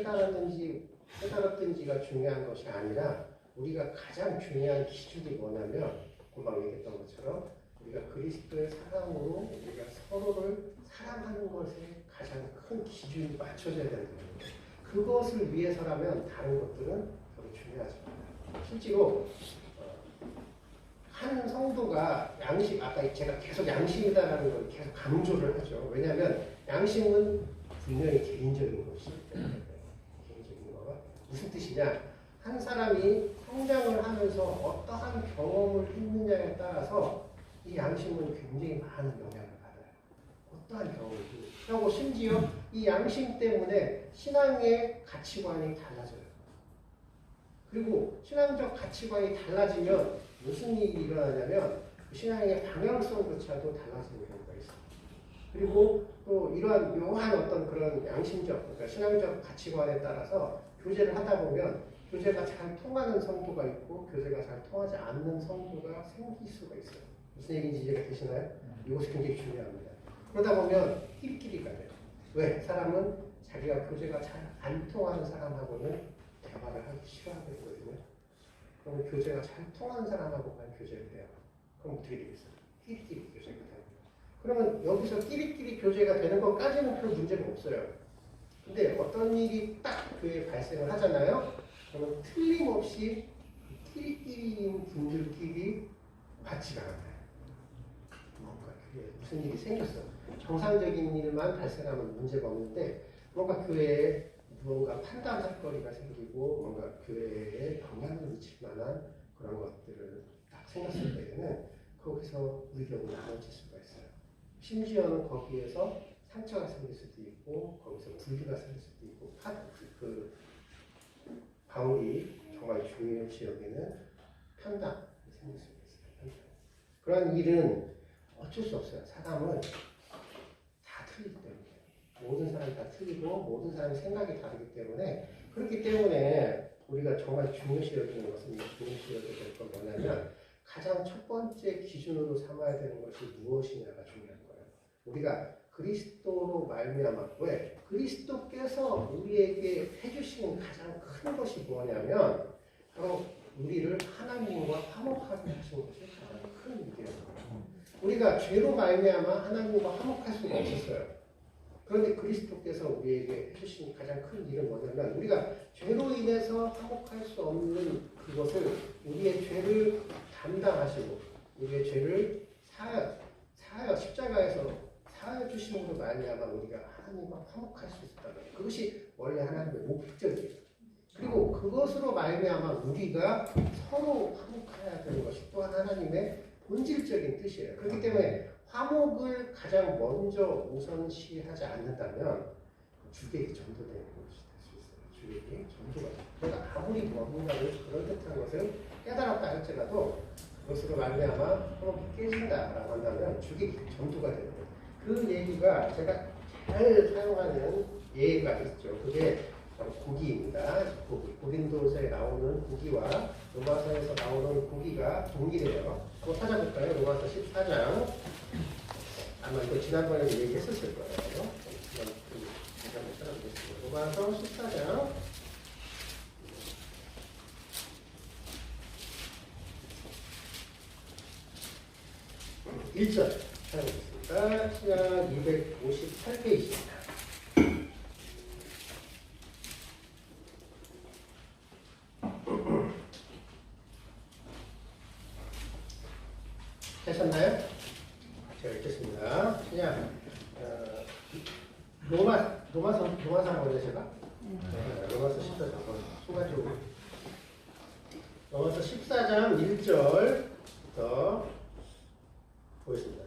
깨달았든지가 중요한 것이 아니라 우리가 가장 중요한 기준이 뭐냐면 금방 얘기했던 것처럼 우리가 그리스도의 사랑으로 우리가 서로를 사랑하는 것에 가장 큰 기준이 맞춰져야 된다는 거예요. 그것을 위해서라면 다른 것들은 별로 중요하지 않아요. 실제로 한 성도가 양심, 아까 제가 계속 양심이다라는 걸 계속 강조를 하죠. 왜냐하면 양심은 분명히 개인적인 것이기 때문에. 개인적인 거가 무슨 뜻이냐? 한 사람이 성장을 하면서 어떠한 경험을 했느냐에 따라서 이 양심은 굉장히 많은 영향을 받아요. 어떠한 경험을 하고 심지어 이 양심 때문에 신앙의 가치관이 달라져요. 그리고 신앙적 가치관이 달라지면 무슨 일이 일어나냐면 신앙의 방향성조차도 달라지는 경우가 있어요. 그리고 또 이러한 묘한 어떤 그런 양심적, 그러니까 신앙적 가치관에 따라서 교제를 하다 보면 교제가 잘 통하는 성도가 있고 교제가 잘 통하지 않는 성도가 생길 수가 있어요. 무슨 얘기인지 이해가 되시나요? 이것이 굉장히 중요합니다. 그러다 보면 끼리끼리 가요. 왜? 사람은 자기가 교제가 잘 안 통하는 사람하고는 대화를 하기 싫어하고 있거든요. 그럼 교제가 잘 통하는 사람하고만 교제를 해요. 그럼 어떻게 되겠어요? 끼리끼리 교제가 되는 거예요. 그러면 여기서 끼리끼리 교제가 되는 것까지는 별 문제가 없어요. 근데 어떤 일이 딱 그에 발생을 하잖아요. 그러면 틀림없이 끼리끼리인 분들끼리 맞지가 않아요. 뭔가 그게 무슨 일이 생겼어. 정상적인 일만 발생하면 문제가 없는데 뭔가 교회에 무언가 판단할 거리가 생기고 뭔가 교회에 영향을 미칠 만한 그런 것들을 딱 생겼을 때에는 거기서 의견이 나눠질 수가 있어요. 심지어는 거기에서 상처가 생길 수도 있고 거기서 분리가 생길 수도 있고 바울이 정말 중요시 여기는 편당이 생길 수가 있어요. 편당. 그런 일은 어쩔 수 없어요. 사람은 다 틀리기 때문에. 모든 사람이 다 틀리고 모든 사람의 생각이 다르기 때문에 그렇기 때문에 우리가 정말 중요시 여기는 것은 중요시 여겨야 될 건 뭐냐면 가장 첫 번째 기준으로 삼아야 되는 것이 무엇이냐가 중요한 거예요. 우리가 그리스도로 말미암아 왜? 그리스도께서 우리에게 해주신 가장 큰 것이 뭐냐면 바로 우리를 하나님과 화목하게 하신 것이 가장 큰 일이에요. 우리가 죄로 말미암아 하나님과 화목할 수가 없었어요. 그런데 그리스도께서 우리에게 해주신 가장 큰 일은 뭐냐면 우리가 죄로 인해서 화목할 수 없는 그것을 우리의 죄를 담당하시고 우리의 죄를 사하여 십자가에서 사하여 주심으로 말미암아 우리가 하나님과 화목할 수 있었다는 거예요. 그것이 원래 하나님의 목적이에요. 그리고 그것으로 말미암아 우리가 서로 화목해야 되는 것이 또한 하나님의 본질적인 뜻이에요. 그렇기 때문에 화목을 가장 먼저 우선시하지 않는다면 주객이 전도되는 것이 될 수 있어요. 주객이 전도가. 내가 아무리 뭔가를 그럴듯한 것을 깨달았다 할지라도 그것으로 말미암아 화목이 깨진다라고 한다면 주객이 전도가 되는 거예요. 그 얘기가 제가 잘 사용하는 예가 있죠. 그게 고기입니다. 고린도서에 나오는 고기와 로마서에서 나오는 고기가 동일해요. 한번 찾아볼까요? 로마서 14장. 아마 이거 지난번에 얘기했었을 거예요. 로마서 14장. 1절 찾아보겠습니다. 시간 258페이지입니다. 하셨나요? 제가 읽겠습니다. 그냥 로마서 한번요 제가? 네, 로마서 14장 순간적으로 로마서 14장 1절부터 보겠습니다.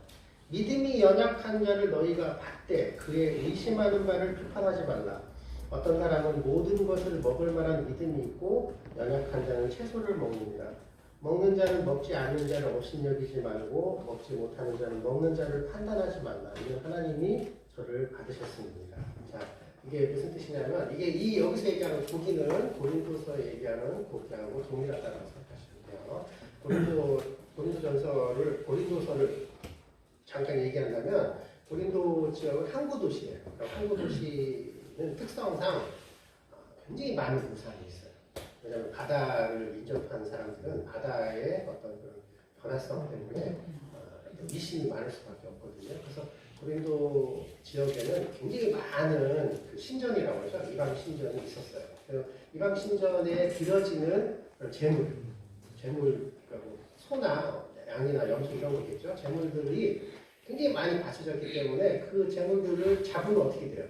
믿음이 연약한 자를 너희가 받되 그의 의심하는 바를 비판하지 말라. 어떤 사람은 모든 것을 먹을 만한 믿음이 있고 연약한 자는 채소를 먹느니라. 먹는 자는 먹지 않는 자를 업신여기지 말고 먹지 못하는 자는 먹는 자를 판단하지 말라. 이는 하나님이 저를 받으셨습니다. 자, 이게 무슨 뜻이냐면 이게 여기서 얘기하는 고기는 고린도서 얘기하는 고기하고 동일하다고 생각하시면 돼요. 고린도서를 잠깐 얘기한다면 고린도 지역은 항구 도시예요. 그러니까 항구 도시에 있는 특성상 굉장히 많은 우상이 있어요. 왜냐하면 바다를 인접한 사람들은 바다의 어떤 그런 변화성 때문에 미신이 많을 수밖에 없거든요. 그래서 고린도 지역에는 굉장히 많은 그 신전이라고 하죠. 이방 신전이 있었어요. 그래서 이방 신전에 드려지는 재물, 그러니까 소나 양이나 염소 이런 거겠죠. 재물들이 굉장히 많이 바쳐졌기 때문에 그 재물들을 잡으면 어떻게 돼요?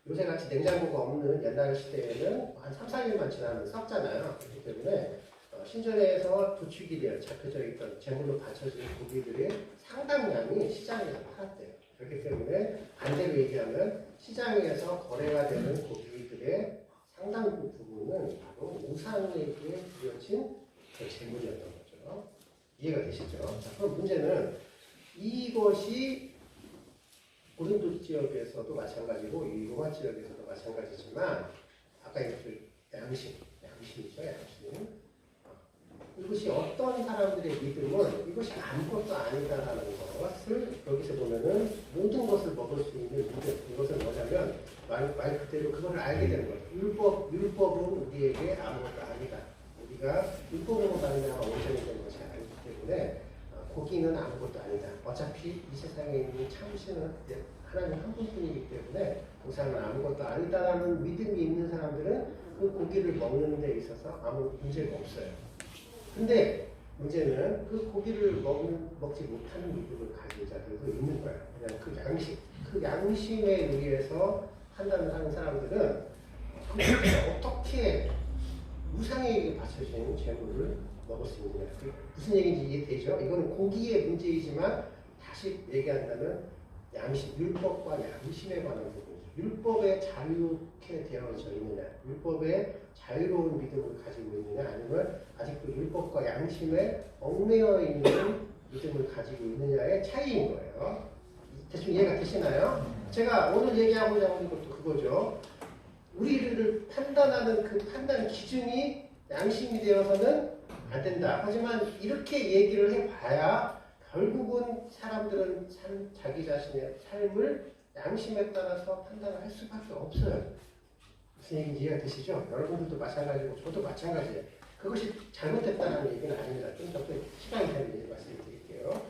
요새같이 냉장고가 없는 옛날 시대에는 한 3, 4일만 지나면 썩잖아요. 그렇기 때문에 신전에서 도축이 잡혀져 있던 재물로 바쳐진 고기들의 상당량이 시장에서 팔았대요. 그렇기 때문에 반대로 얘기하면 시장에서 거래가 되는 고기들의 상당 부분은 바로 우상에게 드려진 그 재물이었던 거죠. 이해가 되시죠? 자, 그럼 문제는 이것이 고린도 지역에서도 마찬가지고 이 로마 지역에서도 마찬가지지만 아까 얘기했던 양심이죠. 양심. 이것이 어떤 사람들의 믿음은 이것이 아무것도 아니다라는 것을 여기서 보면은 모든 것을 먹을 수 있는 믿음. 이것은 뭐냐면 말 그대로 그것을 알게 되는 거예요. 율법은 우리에게 아무것도 아니다. 우리가 율법으로 말미암아 온전히 된 것이 아니기 때문에 고기는 아무것도 아니다. 어차피 이 세상에 있는 참신은 하나님 한 분뿐이기 때문에 우상은 아무것도 아니다라는 믿음이 있는 사람들은 그 고기를 먹는 데 있어서 아무 문제가 없어요. 근데 문제는 그 고기를 먹지 못하는 믿음을 가진 자들도 있는 거예요. 그냥 그 양심에 의해서 판단을 하는 사람들은 어떻게 우상에게 바쳐진 재물을 먹을 수 있느냐. 무슨 얘기인지 이해되죠? 이거는 고기의 문제이지만 다시 얘기한다면 율법과 양심에 관한 부분이죠. 율법에 자유케 되어져 있느냐, 율법에 자유로운 믿음을 가지고 있느냐, 아니면 아직도 율법과 양심에 얽매여 있는 믿음을 가지고 있느냐의 차이인 거예요. 대충 이해가 되시나요? 제가 오늘 얘기하고자 하는 것도 그거죠. 우리를 판단하는 그 판단 기준이 양심이 되어서는 안 된다. 하지만 이렇게 얘기를 해봐야 결국은 사람들은 자기 자신의 삶을 양심에 따라서 판단을 할 수밖에 없어요. 무슨 얘기인지 이해가 되시죠? 여러분들도 마찬가지고 저도 마찬가지예요. 그것이 잘못됐다는 얘기는 아닙니다. 좀 더 시간이 되는 얘기 말씀드릴게요.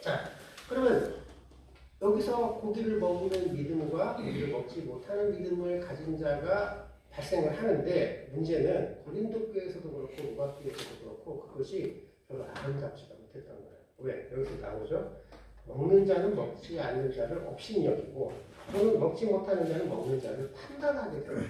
자, 그러면 여기서 고기를 먹는 믿음과 고기를 먹지 못하는 믿음을 가진 자가 발생을 하는데 문제는 고린도 교회에서도 그렇고 로마 교회에서도 그렇고 그것이 별로 아름답지가 못했던 거예요. 왜? 여기서 나오죠. 먹는 자는 먹지 않는 자를 업신여기고 또는 먹지 못하는 자는 먹는 자를 판단하게 돼요.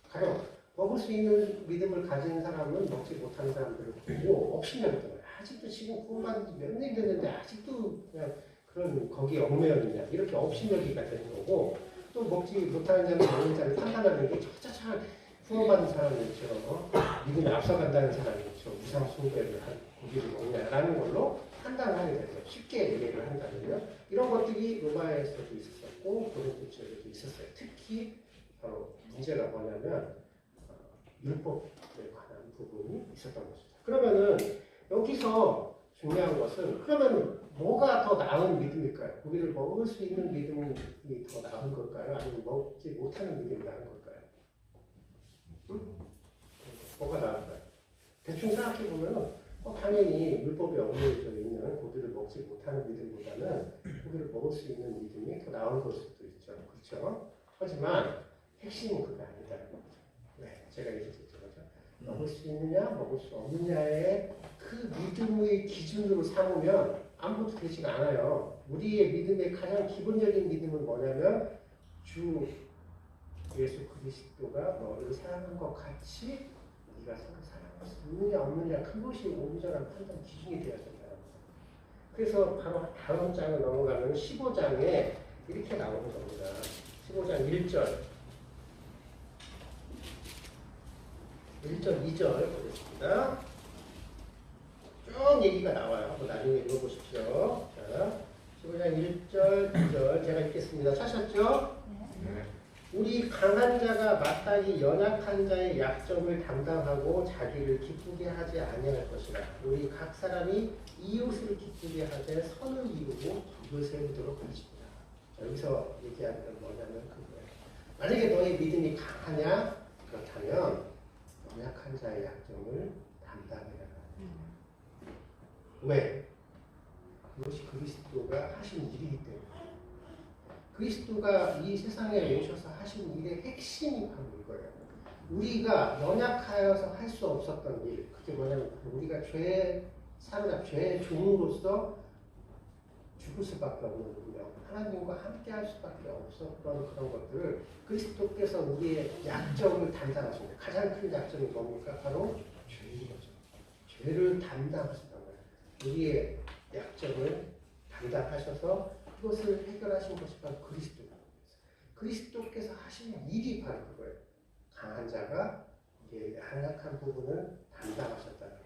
가령 먹을 수 있는 믿음을 가진 사람은 먹지 못하는 사람들을 보고 업신여기는 거예요. 아직도 지금 구원받은 지 몇 년 됐는데 아직도 그냥 그런 거기에 얽매여 있냐 이렇게 업신여기가 되는 거고 또 먹지 못하는 자는 먹는 자를 판단하는 게 차차차 구원받은 사람들처럼 믿음이 앞서간다는 사람이죠. 우상 숭배를 한 고기를 먹냐라는 걸로 판단을 하게 되죠. 쉽게 얘기를 한다면요. 이런 것들이 로마에서도 있었고 고린도 지역에도 있었어요. 특히 바로 문제가 뭐냐면 율법에 관한 부분이 있었던 것이죠. 그러면은 여기서 중요한 것은 그러면 뭐가 더 나은 믿음일까요? 고기를 먹을 수 있는 믿음이 더 나은 걸까요? 아니면 먹지 못하는 믿음이 나은 걸까요? 뭐가 나을까요? 대충 생각해보면 당연히 율법에 얽매여져 있는 고기를 먹지 못하는 믿음보다는 고기를 먹을 수 있는 믿음이 더 나은 걸 수도 있죠. 그렇죠? 하지만 핵심은 그게 아니다는 거죠. 네, 제가 얘기했죠. 먹을 수 있느냐, 먹을 수 없느냐의 그 믿음의 기준으로 삼으면 아무것도 되지가 않아요. 우리의 믿음의 가장 기본적인 믿음은 뭐냐면 주 예수 그리스도가 너를 사랑한 것 같이 네가 서로 사랑할 수 있느냐 없느냐 그것이 온전한 판단 기준이 되어진다. 그래서 바로 다음 장을 넘어가면 15장에 이렇게 나오는 겁니다. 15장 1절 2절 보겠습니다. 쭉 얘기가 나와요. 한번 나중에 읽어보십시오. 자, 15장 1절, 2절 제가 읽겠습니다. 찾으셨죠? 네. 우리 강한 자가 마땅히 연약한 자의 약점을 담당하고 자기를 기쁘게 하지 아니할 것이라. 우리 각 사람이 이웃을 기쁘게 하되 선을 이루고 덕을 세우도록 하십니다. 여기서 얘기하는 건 뭐냐면 그거예요. 만약에 너의 믿음이 강하냐? 그렇다면 연약한 자의 약점을 담당해라. 왜? 그것이 그리스도가 하신 일이기 때문에. 그리스도가 이 세상에 오셔서 하신 일의 핵심이 바로 이거예요. 우리가 연약하여서 할 수 없었던 일, 그게 뭐냐면 우리가 죄의 사로잡, 죄의 종으로서 죽을 수밖에 없는 운명, 하나님과 함께 할 수밖에 없었던 그런 것들을 그리스도께서 우리의 약점을 담당하십니다. 가장 큰 약점이 뭡니까? 바로 죄인 거죠. 죄를 담당하셨단 말이에요. 우리의 약점을 담당하셔서 그것을 해결하신 것이 바로 그리스도입니다. 그리스도께서 하시는 일이 바로 그거예요. 강한 자가 우리의 연약한 부분을 담당하셨다는 거죠.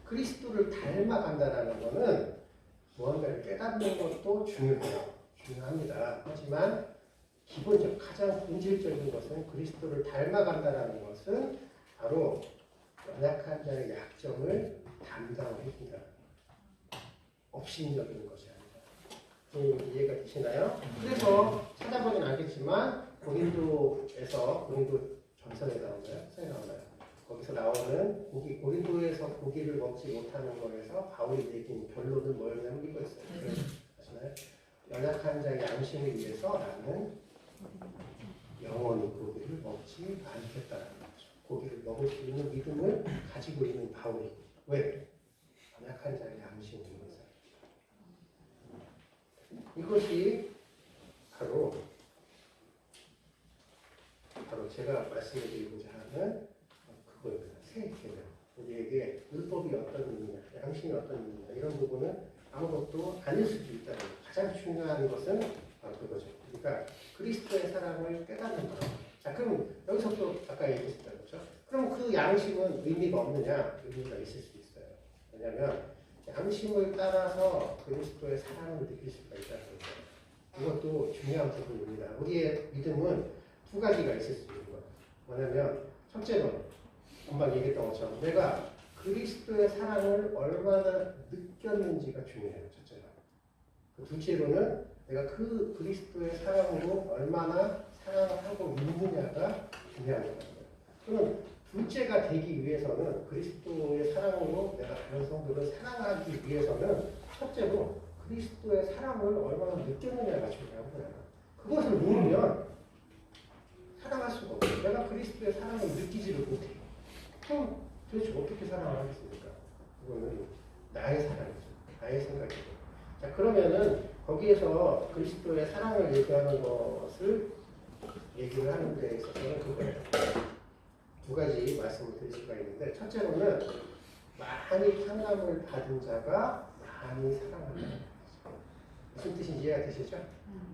그리스도를 닮아간다는 것은 무언가를 깨닫는 것도 중요합니다. 하지만 기본적, 가장 본질적인 것은 그리스도를 닮아간다는 것은 바로 연약한 자의 약점을 담당해준다. 업신여기는 것이 아니다. 이해가 되시나요? 그래서 찾아보진 않겠지만 고린도에서, 고린도 전서에 나오나요? 서에 나오나요? 거기서 나오는 고린도에서 고기를 먹지 못하는 거에서 바울이 내린 결론은 뭐였냐면 이거였어요. 아시나요? 연약한 자의 양심을 위해서 나는 영원히 고기를 먹지 않겠다는 거죠. 고기를 먹을 수 있는 믿음을 가지고 있는 바울이. 왜? 연약한 자의 양심을 위해서. 이것이 바로 제가 말씀드리고자 하는 그거입니다. 새 개념. 우리에게 율법이 어떤 의미냐, 양심이 어떤 의미냐, 이런 부분은 아무것도 아닐 수도 있다는 거예요. 가장 중요한 것은 바로 그거죠. 그러니까 그리스도의 사랑을 깨닫는 것. 자, 그럼 여기서 또 아까 얘기했었던 거죠. 그럼 그 양심은 의미가 없느냐? 의미가 있을 수 있어요. 왜냐하면 양심을 따라서 그리스도의 사랑을 느낄 수가 있다는 거죠. 이것도 중요한 부분입니다. 우리의 믿음은 두 가지가 있을 수 있는 거예요. 뭐냐면 첫째는 금방 얘기했던 것처럼 내가 그리스도의 사랑을 얼마나 느꼈는지가 중요해요. 첫째는. 둘째로는 내가 그 그리스도의 사랑으로 얼마나 사랑을 하고 있느냐가 중요한 거예요. 그럼 둘째가 되기 위해서는 그리스도의 사랑으로 내가 다른 성도를 사랑하기 위해서는 첫째로 그리스도의 사랑을 얼마나 느꼈느냐가 중요한 거예요. 그것을 모르면 사랑할 수가 없어요. 내가 그리스도의 사랑을 느끼지를 못해요. 그럼 도대체 어떻게 사랑을 하겠습니까? 그거는 나의 사랑이죠. 나의 생각이죠. 자, 그러면은 거기에서 그리스도의 사랑을 얘기하는 것을 얘기를 하는 데 있어서는 그거예요. 두 가지 말씀을 드릴 수가 있는데, 첫째로는 많이 상담을 받은 자가 많이 사랑한다. 무슨 뜻인지 이해가 되시죠?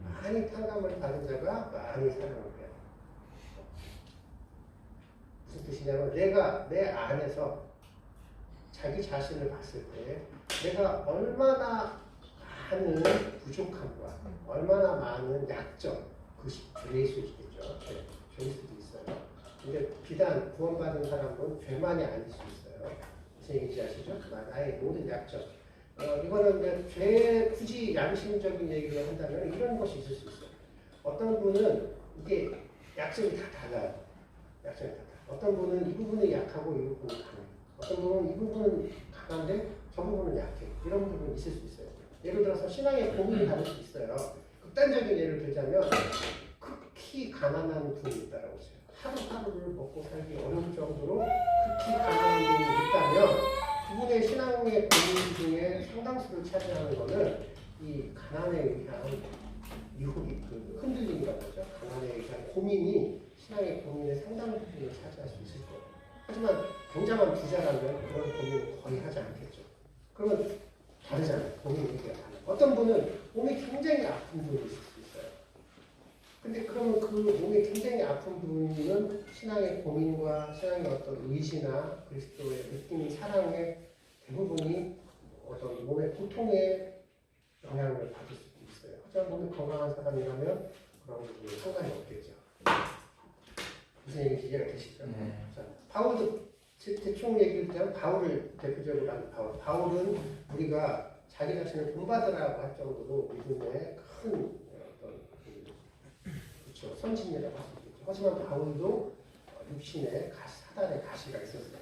많이 상담을 받은 자가 많이 사랑을 해요. 무슨 뜻이냐면 내가 내 안에서 자기 자신을 봤을 때 내가 얼마나 많은 부족함과 얼마나 많은 약점, 그것이 죄일 수 있겠죠. 죄일 수도 있어요. 근데 비단 구원받은 사람은 죄만이 아닐 수 있어요. 무슨 얘기인지 아시죠? 나의 모든 약점. 이거는 이제 죄, 굳이 양심적인 얘기를 한다면 이런 것이 있을 수 있어요. 어떤 분은 이게 약점이 다 달라요. 약점이 다 달라요. 어떤 분은 이 부분이 약하고 이 부분이 강해요. 어떤 분은 이 부분은 강한데 저 부분은 약해요. 이런 부분이 있을 수 있어요. 예를 들어서 신앙의 고민이 다를 수 있어요. 극단적인 예를 들자면 극히 가난한 분이 있다라고 해요. 하루하루를 먹고 살기 어려울 정도로 극히 가난한 분이 있다면 그분의 신앙의 고민 중에 상당수를 차지하는 것은 이 가난에 의한 유혹이, 그 흔들림이라고 하죠. 가난에 의한 고민이 신앙의 고민의 상당 부분을 차지할 수 있을 거예요. 하지만 굉장한 부자라면 그런 고민을 거의 하지 않겠죠. 그러면 다르잖아요. 고민 얘기가 달라요. 어떤 분은 몸이 굉장히 아픈 분이 있을 수 있어요. 근데 그러면 그 몸이 굉장히 아픈 분은 신앙의 고민과 신앙의 어떤 의지나 그리스도의 느끼는 사랑의 대부분이 어떤 몸의 고통에 영향을 받을 수도 있어요. 하지만 몸이 건강한 사람이라면 그런 부분이 상관이 없겠죠. 무슨 얘기인지 이해가 되시죠? 자, 바울도 대충 얘기를 하면 바울을 대표적으로 하는 바울은 우리가 자기 자신을 본받으라고 할 정도로 믿음의 큰 어떤 그렇죠. 선진이라고 할 수 있죠. 하지만 바울도 육신에 사단의 가시가 있었어요.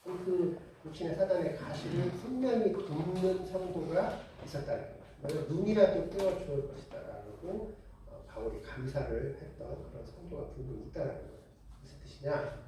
그 육신의 사단의 가시를 분명히 굽는 성도가 있었다는 거예요. 너희가 눈이라도 떼어 주을 것이다라고 바울이 감사를 했던 그런 성도가 분명히 있다는 거예요. 무슨 뜻이냐?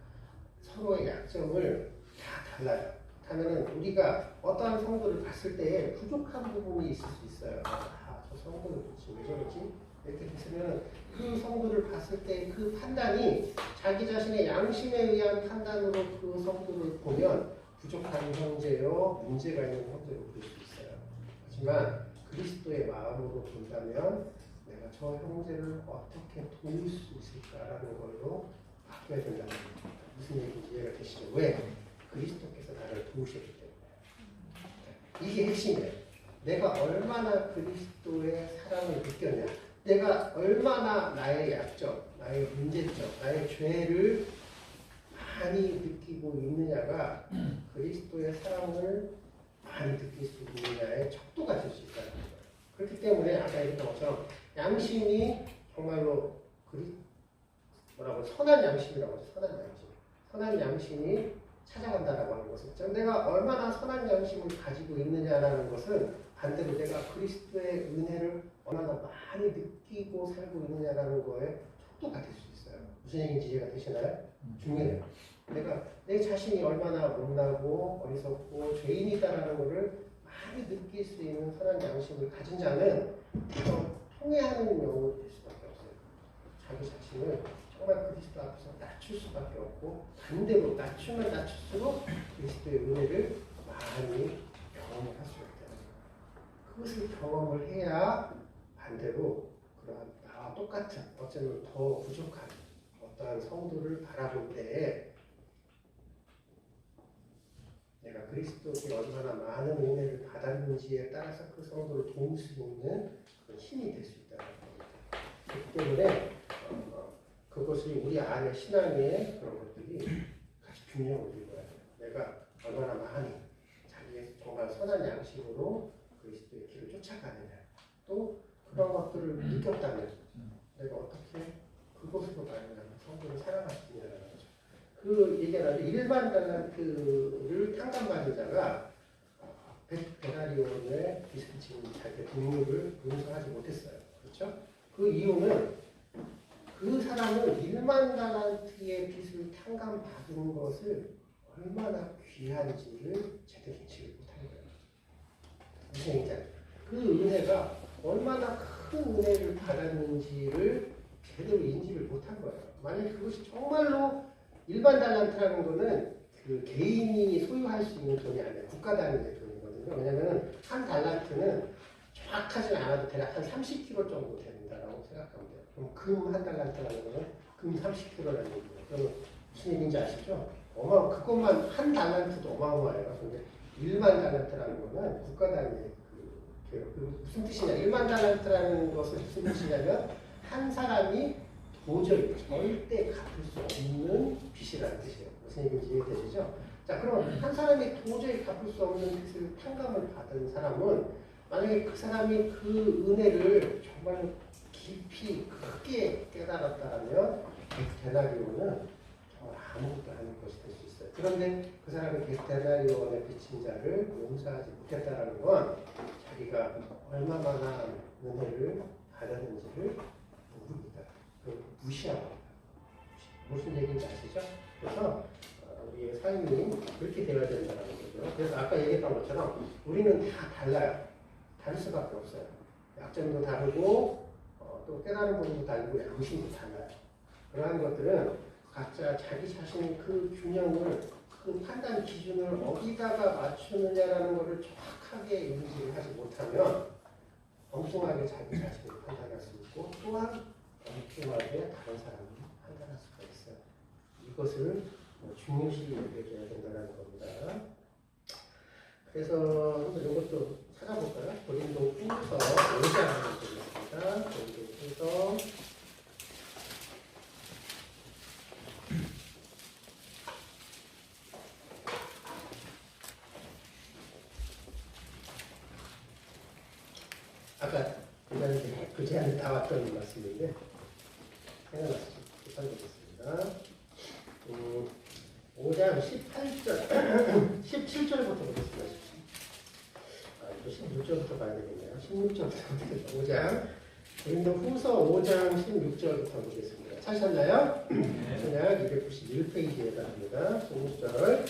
서로의 약점을 다 달라요. 그렇다면 우리가 어떠한 성도를 봤을 때 부족한 부분이 있을 수 있어요. 저 성도는 도대체 왜 저러지? 이렇게 됐으면 그 성도를 봤을 때 그 판단이 자기 자신의 양심에 의한 판단으로 그 성도를 보면 부족한 형제요, 문제가 있는 형제로 볼 수 있어요. 하지만 그리스도의 마음으로 본다면 내가 저 형제를 어떻게 도울 수 있을까라는 걸로 바뀌어야 된다는 겁니다. 무슨 얘기인지 이해가 되시죠? 왜? 그리스도께서 나를 도우셨기 때문에. 이게 핵심이에요. 내가 얼마나 그리스도의 사랑을 느꼈냐, 내가 얼마나 나의 약점, 나의 문제점, 나의 죄를 많이 느끼고 있느냐가 그리스도의 사랑을 많이 느낄 수 있느냐의 척도가 될 수 있다는 거예요. 그렇기 때문에 아까 얘기했던 것처럼 양심이 정말로 선한 양심이라고 하죠. 선한 양심. 선한 양심이 찾아간다라고 하는 것은 내가 얼마나 선한 양심을 가지고 있느냐라는 것은 반대로 내가 그리스도의 은혜를 얼마나 많이 느끼고 살고 있느냐라는 거에 척도가 될 수 있어요. 무슨 얘기인지 이해가 되시나요? 중요해요. 내가 내 자신이 얼마나 못나고 어리석고 죄인이다라는 것을 많이 느낄 수 있는 선한 양심을 가진 자는 통회하는 영혼이 될 수밖에 없어요. 자기 자신을 정말 그리스도 앞에서 낮출 수밖에 없고 반대로 낮추면 낮출수록 그리스도의 은혜를 많이 경험할 수 있다. 그것을 경험을 해야 반대로 그러한 나와 똑같은 어쩌면 더 부족한 어떠한 성도를 바라볼 때에 내가 그리스도께 얼마나 많은 은혜를 받았는지에 따라서 그 성도를 도울 수 있는 그런 힘이 될 수 있다는 겁니다. 그렇기 때문에 그것이 우리 안에 신앙의 그런 것들이 같이 균형을 이루어야 돼요. 내가 얼마나 많이 자기의 정말 선한 양심으로 그리스도의 길을 쫓아가느냐, 또 그런 것들을 느꼈다면 내가 어떻게 그것으로 말미암아 성도를 살아갈 수 있느냐는 거죠. 그 얘기가 나중에 일반 달란트를 탕감받은 자가 데나리온의 빚을 지은 자기의 동료를 용서하지 못했어요. 그렇죠? 그 이유는 그 사람은 1만 달란트의 빚을 탕감받은 것을 얼마나 귀한지를 제대로 인식을 못한 거예요. 무슨 얘기인지 알죠? 그 은혜가 얼마나 큰 은혜를 받았는지를 제대로 인지를 못한 거예요. 만약에 그것이 정말로 일반 달란트라는 거는 그 개인이 소유할 수 있는 돈이 아니라 국가 단위의 돈이거든요. 왜냐하면 한 달란트는 정확하지 않아도 대략 한 30kg 정도 된다라고 생각하면 돼요. 그럼 금 한 달란트라는 거는 금 30kg라는 얘기예요. 그럼 무슨 얘기인지 아시죠? 그것만 한 달란트도 어마어마해요. 근데 1만 달란트라는 거는 국가 단위의 무슨 뜻이냐? 1만 달란트라는 것은 무슨 뜻이냐면 한 사람이 도저히 절대 갚을 수 없는 빚이라는 뜻이에요. 무슨 얘기인지 이해되시죠? 자, 그럼 한 사람이 도저히 갚을 수 없는 빚을 탕감을 받은 사람은 만약에 그 사람이 그 은혜를 정말 깊이 크게 깨달았다면 데나리온은 정말 아무것도 아닌 것이 될 수 있어요. 그런데 그 사람이 데나리온의 빚진 자를 용서하지 못했다는 건 자기가 얼마나 은혜를 받았는지를 모릅니다. 무시하고 무슨 얘기인지 아시죠? 그래서 우리의 삶이 그렇게 되어야 된다는 거죠. 그래서 아까 얘기했던 것처럼 우리는 다 달라요. 다를 수밖에 없어요. 약점도 다르고 또 깨달은 부분도 다르고 양심도 달라요. 그러한 것들은 각자 자기 자신의 그 균형을 그 판단 기준을 어디다가 맞추느냐라는 것을 정확하게 인지를 하지 못하면 엉뚱하게 자기 자신을 판단할 수 있고 또한 엉뚱하게 다른 사람을 판단할 수가 있어요. 이것을 중요시 여겨줘야 된다는 겁니다. 그래서 한번 이것도 찾아볼까요? 고린도 후서 5장을 보겠습니다. 고린도 후서 아까 그전에 나왔던 말씀인데 해놨습니다. 5장 18절, 17절부터 보겠습니다. 또 16절부터 봐야 되겠네요. 16절부터 5장. 고린도 후서 5장 16절부터 보겠습니다. 찾으셨나요? 그냥 291페이지에 답니다. 16절.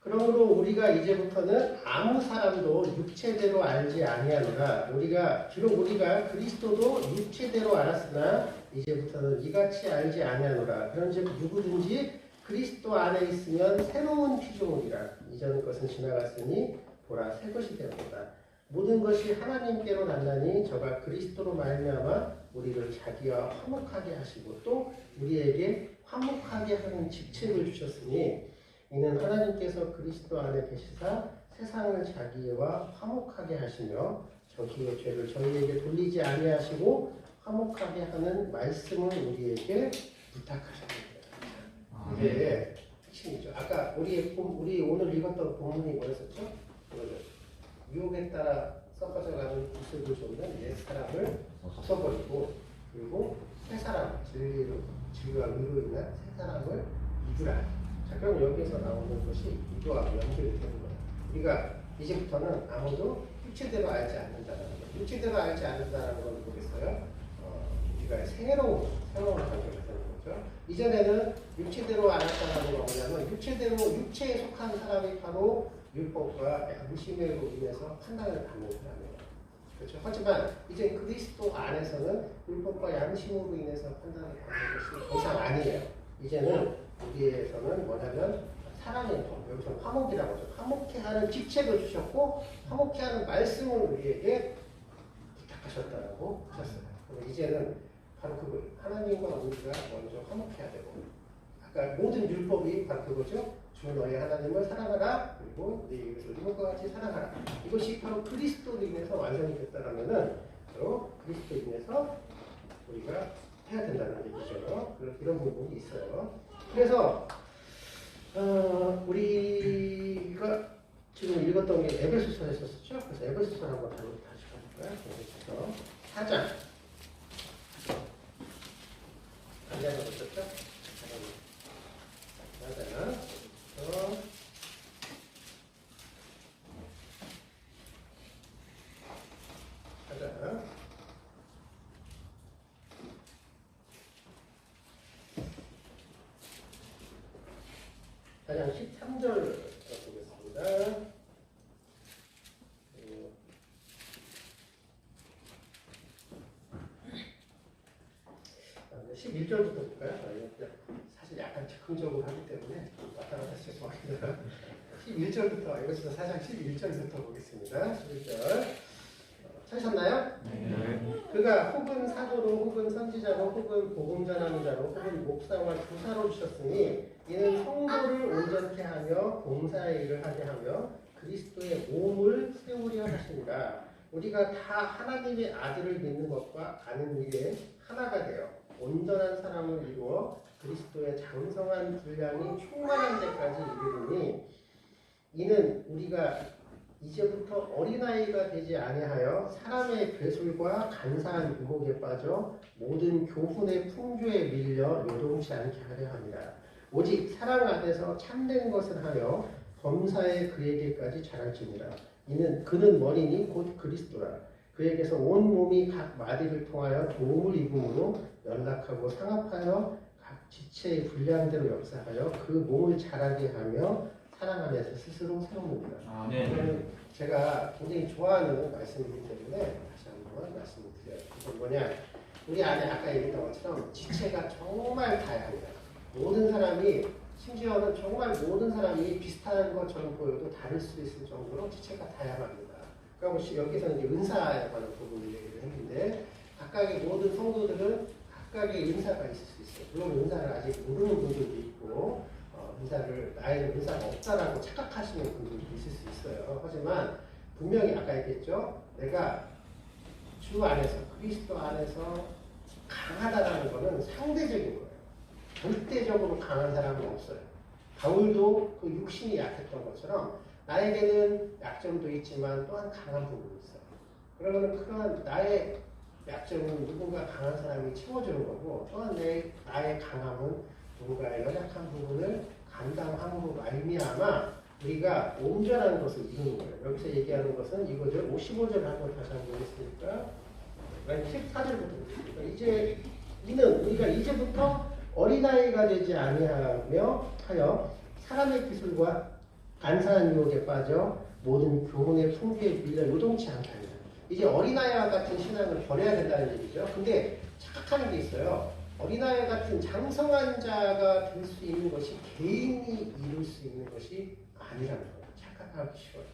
그러므로 우리가 이제부터는 아무 사람도 육체대로 알지 아니하노라. 비록 우리가 그리스도도 육체대로 알았으나 이제부터는 이같이 알지 아니하노라. 그런즉 누구든지 그리스도 안에 있으면 새로운 피조물이라. 이전 것은 지나갔으니 보라 새 것이 되었다. 모든 것이 하나님께로 났나니 저가 그리스도로 말미암아 우리를 자기와 화목하게 하시고 또 우리에게 화목하게 하는 직책을 주셨으니 이는 하나님께서 그리스도 안에 계시사 세상을 자기와 화목하게 하시며 저희의 죄를 저희에게 돌리지 아니하시고 화목하게 하는 말씀을 우리에게 부탁하셨습니다. 이게 핵심이죠. 아까 우리 오늘 읽었던 본문이 뭐였었죠? 유혹에 따라 섞어져가는 구습을 줬는 옛 사람을 벗어버리고 그리고 새 사람, 진리와 의로 인한 새 사람을 입으라. 자, 그럼 여기서 나오는 것이 이거와 연결이 되는 거예요. 우리가 이제부터는 아무도 육체대로 알지 않는다는 거예요. 육체대로 알지 않는다는 건 뭐겠어요? 우리가 새로운 관계가 되는 거죠. 이전에는 육체대로 알았다는 건 뭐냐면 육체에 속한 사람이 바로 율법과 양심으로 인해서 판단을 받는 사람이에요. 그렇죠? 하지만 이제 그리스도 안에서는 율법과 양심으로 인해서 판단을 받는 것이 더 이상 아니에요. 이제는 우리에서는 뭐냐면 사랑이고 여기서 화목이라고 하죠. 화목케 하는 직책을 주셨고 화목케 하는 말씀을 우리에게 부탁하셨다고 하셨어요. 그럼 이제는 바로 그거 하나님과 우리가 먼저 화목해야 되고 아까 모든 율법이 바로 그거죠. 주 너의 하나님을 사랑하라. 그리고 네 이웃을 이웃과 같이 사랑하라. 이것이 바로 그리스도로 인해서 완성이 됐다라면은 바로 그리스도로 인해서 우리가 해야 된다는 얘기죠. 이런 부분이 있어요. 그래서 우리가 지금 읽었던 게 에베소서였었죠. 그래서 에베소서 한번 다시 가볼까요? 에베소서 4장. 4장을 보셨죠? 4장. 4장 13절 보겠습니다. 11절부터 볼까요? 사실 약간 즉흥적으로 하기 때문에 왔다 갔다 해서 죄송합니다. 11절부터, 이것은 4장 11절부터 보겠습니다. 11절. 찾으셨나요? 네. 그가 혹은 사도로 혹은 선지자로 혹은 복음 전하는 자로 혹은 목사와 교사로 주셨으니 이는 성도를 온전케 하며 봉사의 일을 하게 하며 그리스도의 몸을 세우려 하십니다. 우리가 다 하나님의 아들을 믿는 것과 아는 일에 하나가 되어 온전한 사람을 이루어 그리스도의 장성한 분량이 충만한 데까지 이르리니 이는 우리가 이제부터 어린아이가 되지 아니하여 사람의 괴술과 간사한 유혹에 빠져 모든 교훈의 풍조에 밀려 요동치 않게 하려 합니다. 오직 사랑 안에서 참된 것을 하여 범사에 그에게까지 자랄지니라. 그는 머리니 곧 그리스도라. 그에게서 온 몸이 각 마디를 통하여 도움을 입음으로 연락하고 상합하여 각 지체의 분량대로 역사하여 그 몸을 자라게 하며 사랑 안에서 스스로 세웁니다. 아, 네. 제가 굉장히 좋아하는 말씀이기 때문에 다시 한번 말씀을 드려요. 그건 뭐냐? 우리 안에 아까 얘기했던 것처럼 지체가 정말 다양해요. 모든 사람이 심지어는 정말 모든 사람이 비슷한 것처럼 보여도 다를 수 있을 정도로 지체가 다양합니다. 그러니까 여기서는 이제 은사에 관한 부분을 얘기를 했는데 각각의 모든 성도들은 각각의 은사가 있을 수 있어요. 물론 은사를 아직 모르는 분들도 있고 나에는 은사가 없다라고 착각하시는 분들도 있을 수 있어요. 하지만 분명히 아까 얘기했죠. 내가 주 안에서 그리스도 안에서 강하다라는 것은 상대적인 거예요. 절대적으로 강한 사람은 없어요. 바울도 그 육신이 약했던 것처럼 나에게는 약점도 있지만 또한 강한 부분이 있어요. 그러면 그런 나의 약점은 누군가 강한 사람이 채워주는 거고 또한 나의 강함은 누군가의 연약한 부분을 감당함으로 말미암아 우리가 온전한 것을 이루는 거예요. 여기서 얘기하는 것은 이거죠. 55절 한번 다시 한번 보겠습니까? 14절부터 보겠습니다. 이제 이는 우리가 이제부터 어린아이가 되지 아니하며 하여 사람의 기술과 간사한 유혹에 빠져 모든 교훈의 풍부에 밀려 요동치 않다. 이제 어린아이와 같은 신앙을 버려야 된다는 얘기죠. 근데 착각하는 게 있어요. 어린아이 같은 장성한 자가 될 수 있는 것이 개인이 이룰 수 있는 것이 아니라는 거예요. 착각하기 쉬워요.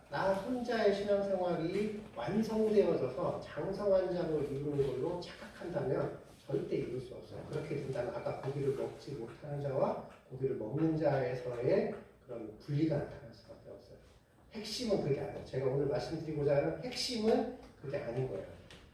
나 혼자의 신앙생활이 완성되어져서 장성한 자로 이루는 걸로 착각한다면 절대 이룰 수 없어요. 그렇게 된다면 아까 고기를 먹지 못하는 자와 고기를 먹는 자에서의 그런 분리가 나타날 수밖에 없어요. 핵심은 그게 아니에요. 제가 오늘 말씀드리고자 하는 핵심은 그게 아닌 거예요.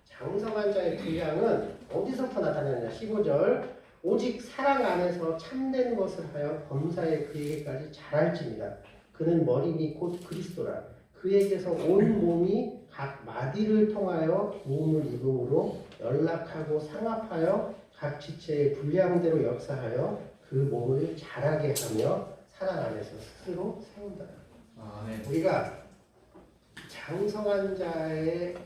장성한 자의 분량은 어디서부터 나타나느냐. 15절 오직 사랑 안에서 참된 것을 하여 범사에 그에게까지 자랄지니라. 그는 머리니 곧 그리스도라. 그에게서 온 몸이 각 마디를 통하여 도움을 입음으로 연락하고 상합하여 각 지체의 분량대로 역사하여 그 몸을 자라게 하며 사랑 안에서 스스로 세운다. 네. 우리가 장성한 자의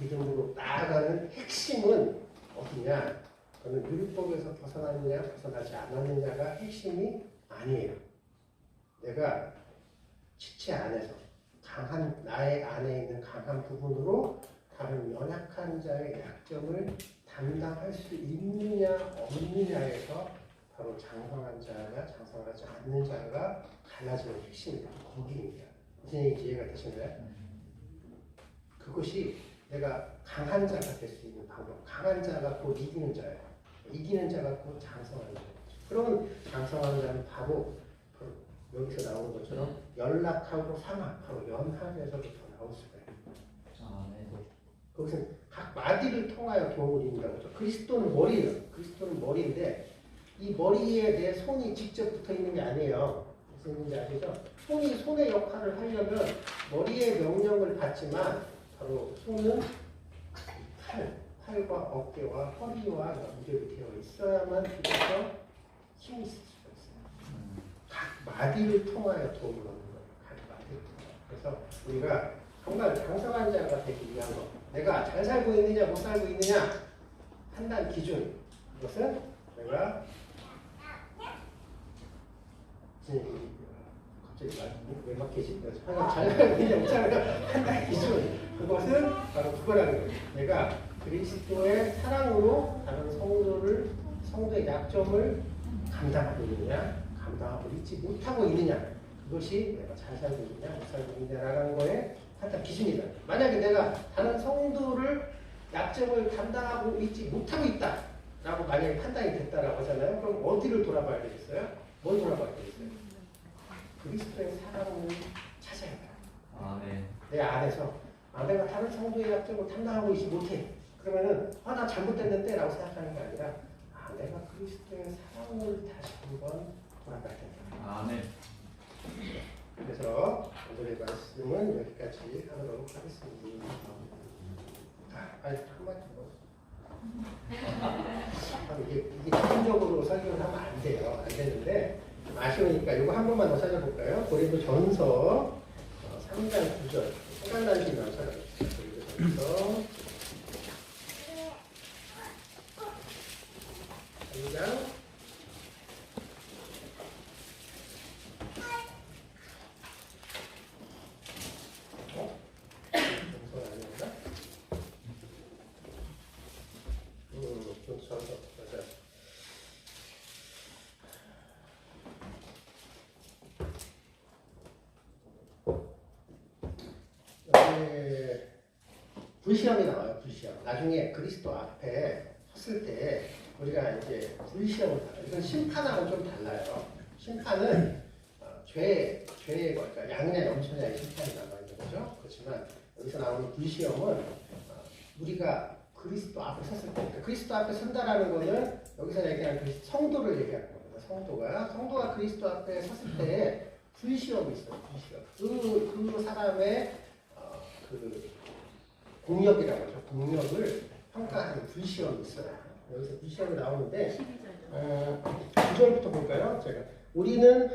믿음으로 나아가는 핵심은 어디냐? 그는 율법에서 벗어났느냐 벗어나지 않았느냐가 핵심이 아니에요. 내가 지체 안에서 강한 나의 안에 있는 강한 부분으로 다른 연약한 자의 약점을 담당할 수 있느냐 없느냐에서 바로 장성한 자가 장성하지 않는 자가 갈라지는 핵심입니다. 거기입니다. 무슨 얘기인지 이해가 되시나요? 그것이 내가 강한 자가 될 수 있는 방법. 강한 자가 곧 이기는 자예요. 이기는 자가 곧 장성한 자예요. 그러면 장성한 자는 바로 여기서 나오는 것처럼 연락하고 상합, 바로 연합에서부터 나올 수가 있어요. 네. 거기서 각 마디를 통하여 도움을 입는다고 하죠. 그리스도는 머리예요. 그리스도는 머리인데 이 머리에 내 손이 직접 붙어 있는 게 아니에요. 무슨 얘기인지 아시죠? 손이 손의 역할을 하려면 머리의 명령을 받지만 바로 손은 팔과 어깨와 허리와 연결이 되어 있어야만 비로소 힘이 있을 수가 있어요. 각 마디를 통하여 도움을 얻는 거예요. 각 마디를 통하여. 그래서 우리가 정말 장성한 자가 되기 위한 것. 내가 잘 살고 있느냐 못 살고 있느냐 판단 기준. 그것은 내가 갑자기 왜 막히지? 잘 살고 있느냐 못 살고 있느냐 판단 기준. 그것은 바로 그거라는 거예요. 내가 그리스도의 사랑으로 다른 성도의 약점을 감당하고 있느냐, 감당하고 있지 못하고 있느냐, 그것이 내가 잘 살고 있느냐, 못 살고 있느냐라는 거에 판단 기준이다. 만약에 내가 다른 성도를 약점을 감당하고 있지 못하고 있다라고 만약에 판단이 됐다라고 하잖아요. 그럼 어디를 돌아봐야 되겠어요? 뭘 돌아봐야 되겠어요? 그리스도의 사랑을 찾아야 돼요. 네. 내 안에서 내가 다른 성도의 약점을 감당하고 있지 못해. 그러면은 나 잘못됐는데 라고 생각하는 게 아니라 내가 그리스도의 사랑을 다시 한번 돌아봐야 된다. 네. 그래서 오늘의 말씀은 여기까지 하도록 하겠습니다. 한마디 더. 이게 기본적으로 설교를 하면 안 돼요. 안 되는데 아쉬우니까 이거 한 번만 더 찾아볼까요? 고린도 전서 3장 9절. 생각나시면 찾아보시죠. 고린도 전서 3장 불시험이 나와요. 불시험. 나중에 그리스도 앞에 섰을 때 우리가 이제 불시험을 받아요. 이건 심판하고는 좀 달라요. 심판은 죄의 그러니까 양이냐 염소냐의 심판이 남아 있는 거죠. 그렇지만 여기서 나오는 불시험은 우리가 그리스도 앞에 섰을 때, 그러니까 그리스도 앞에 선다라는 거는 여기서 얘기하는 성도를 얘기하는 겁니다. 성도가 그리스도 앞에 섰을 때 불시험이 있어요. 불시험. 그 사람의 공력이라고 하죠. 공력을 평가하는 불시험이 있어요. 여기서 불시험이 나오는데 12절. 9절부터 볼까요? 제가 우리는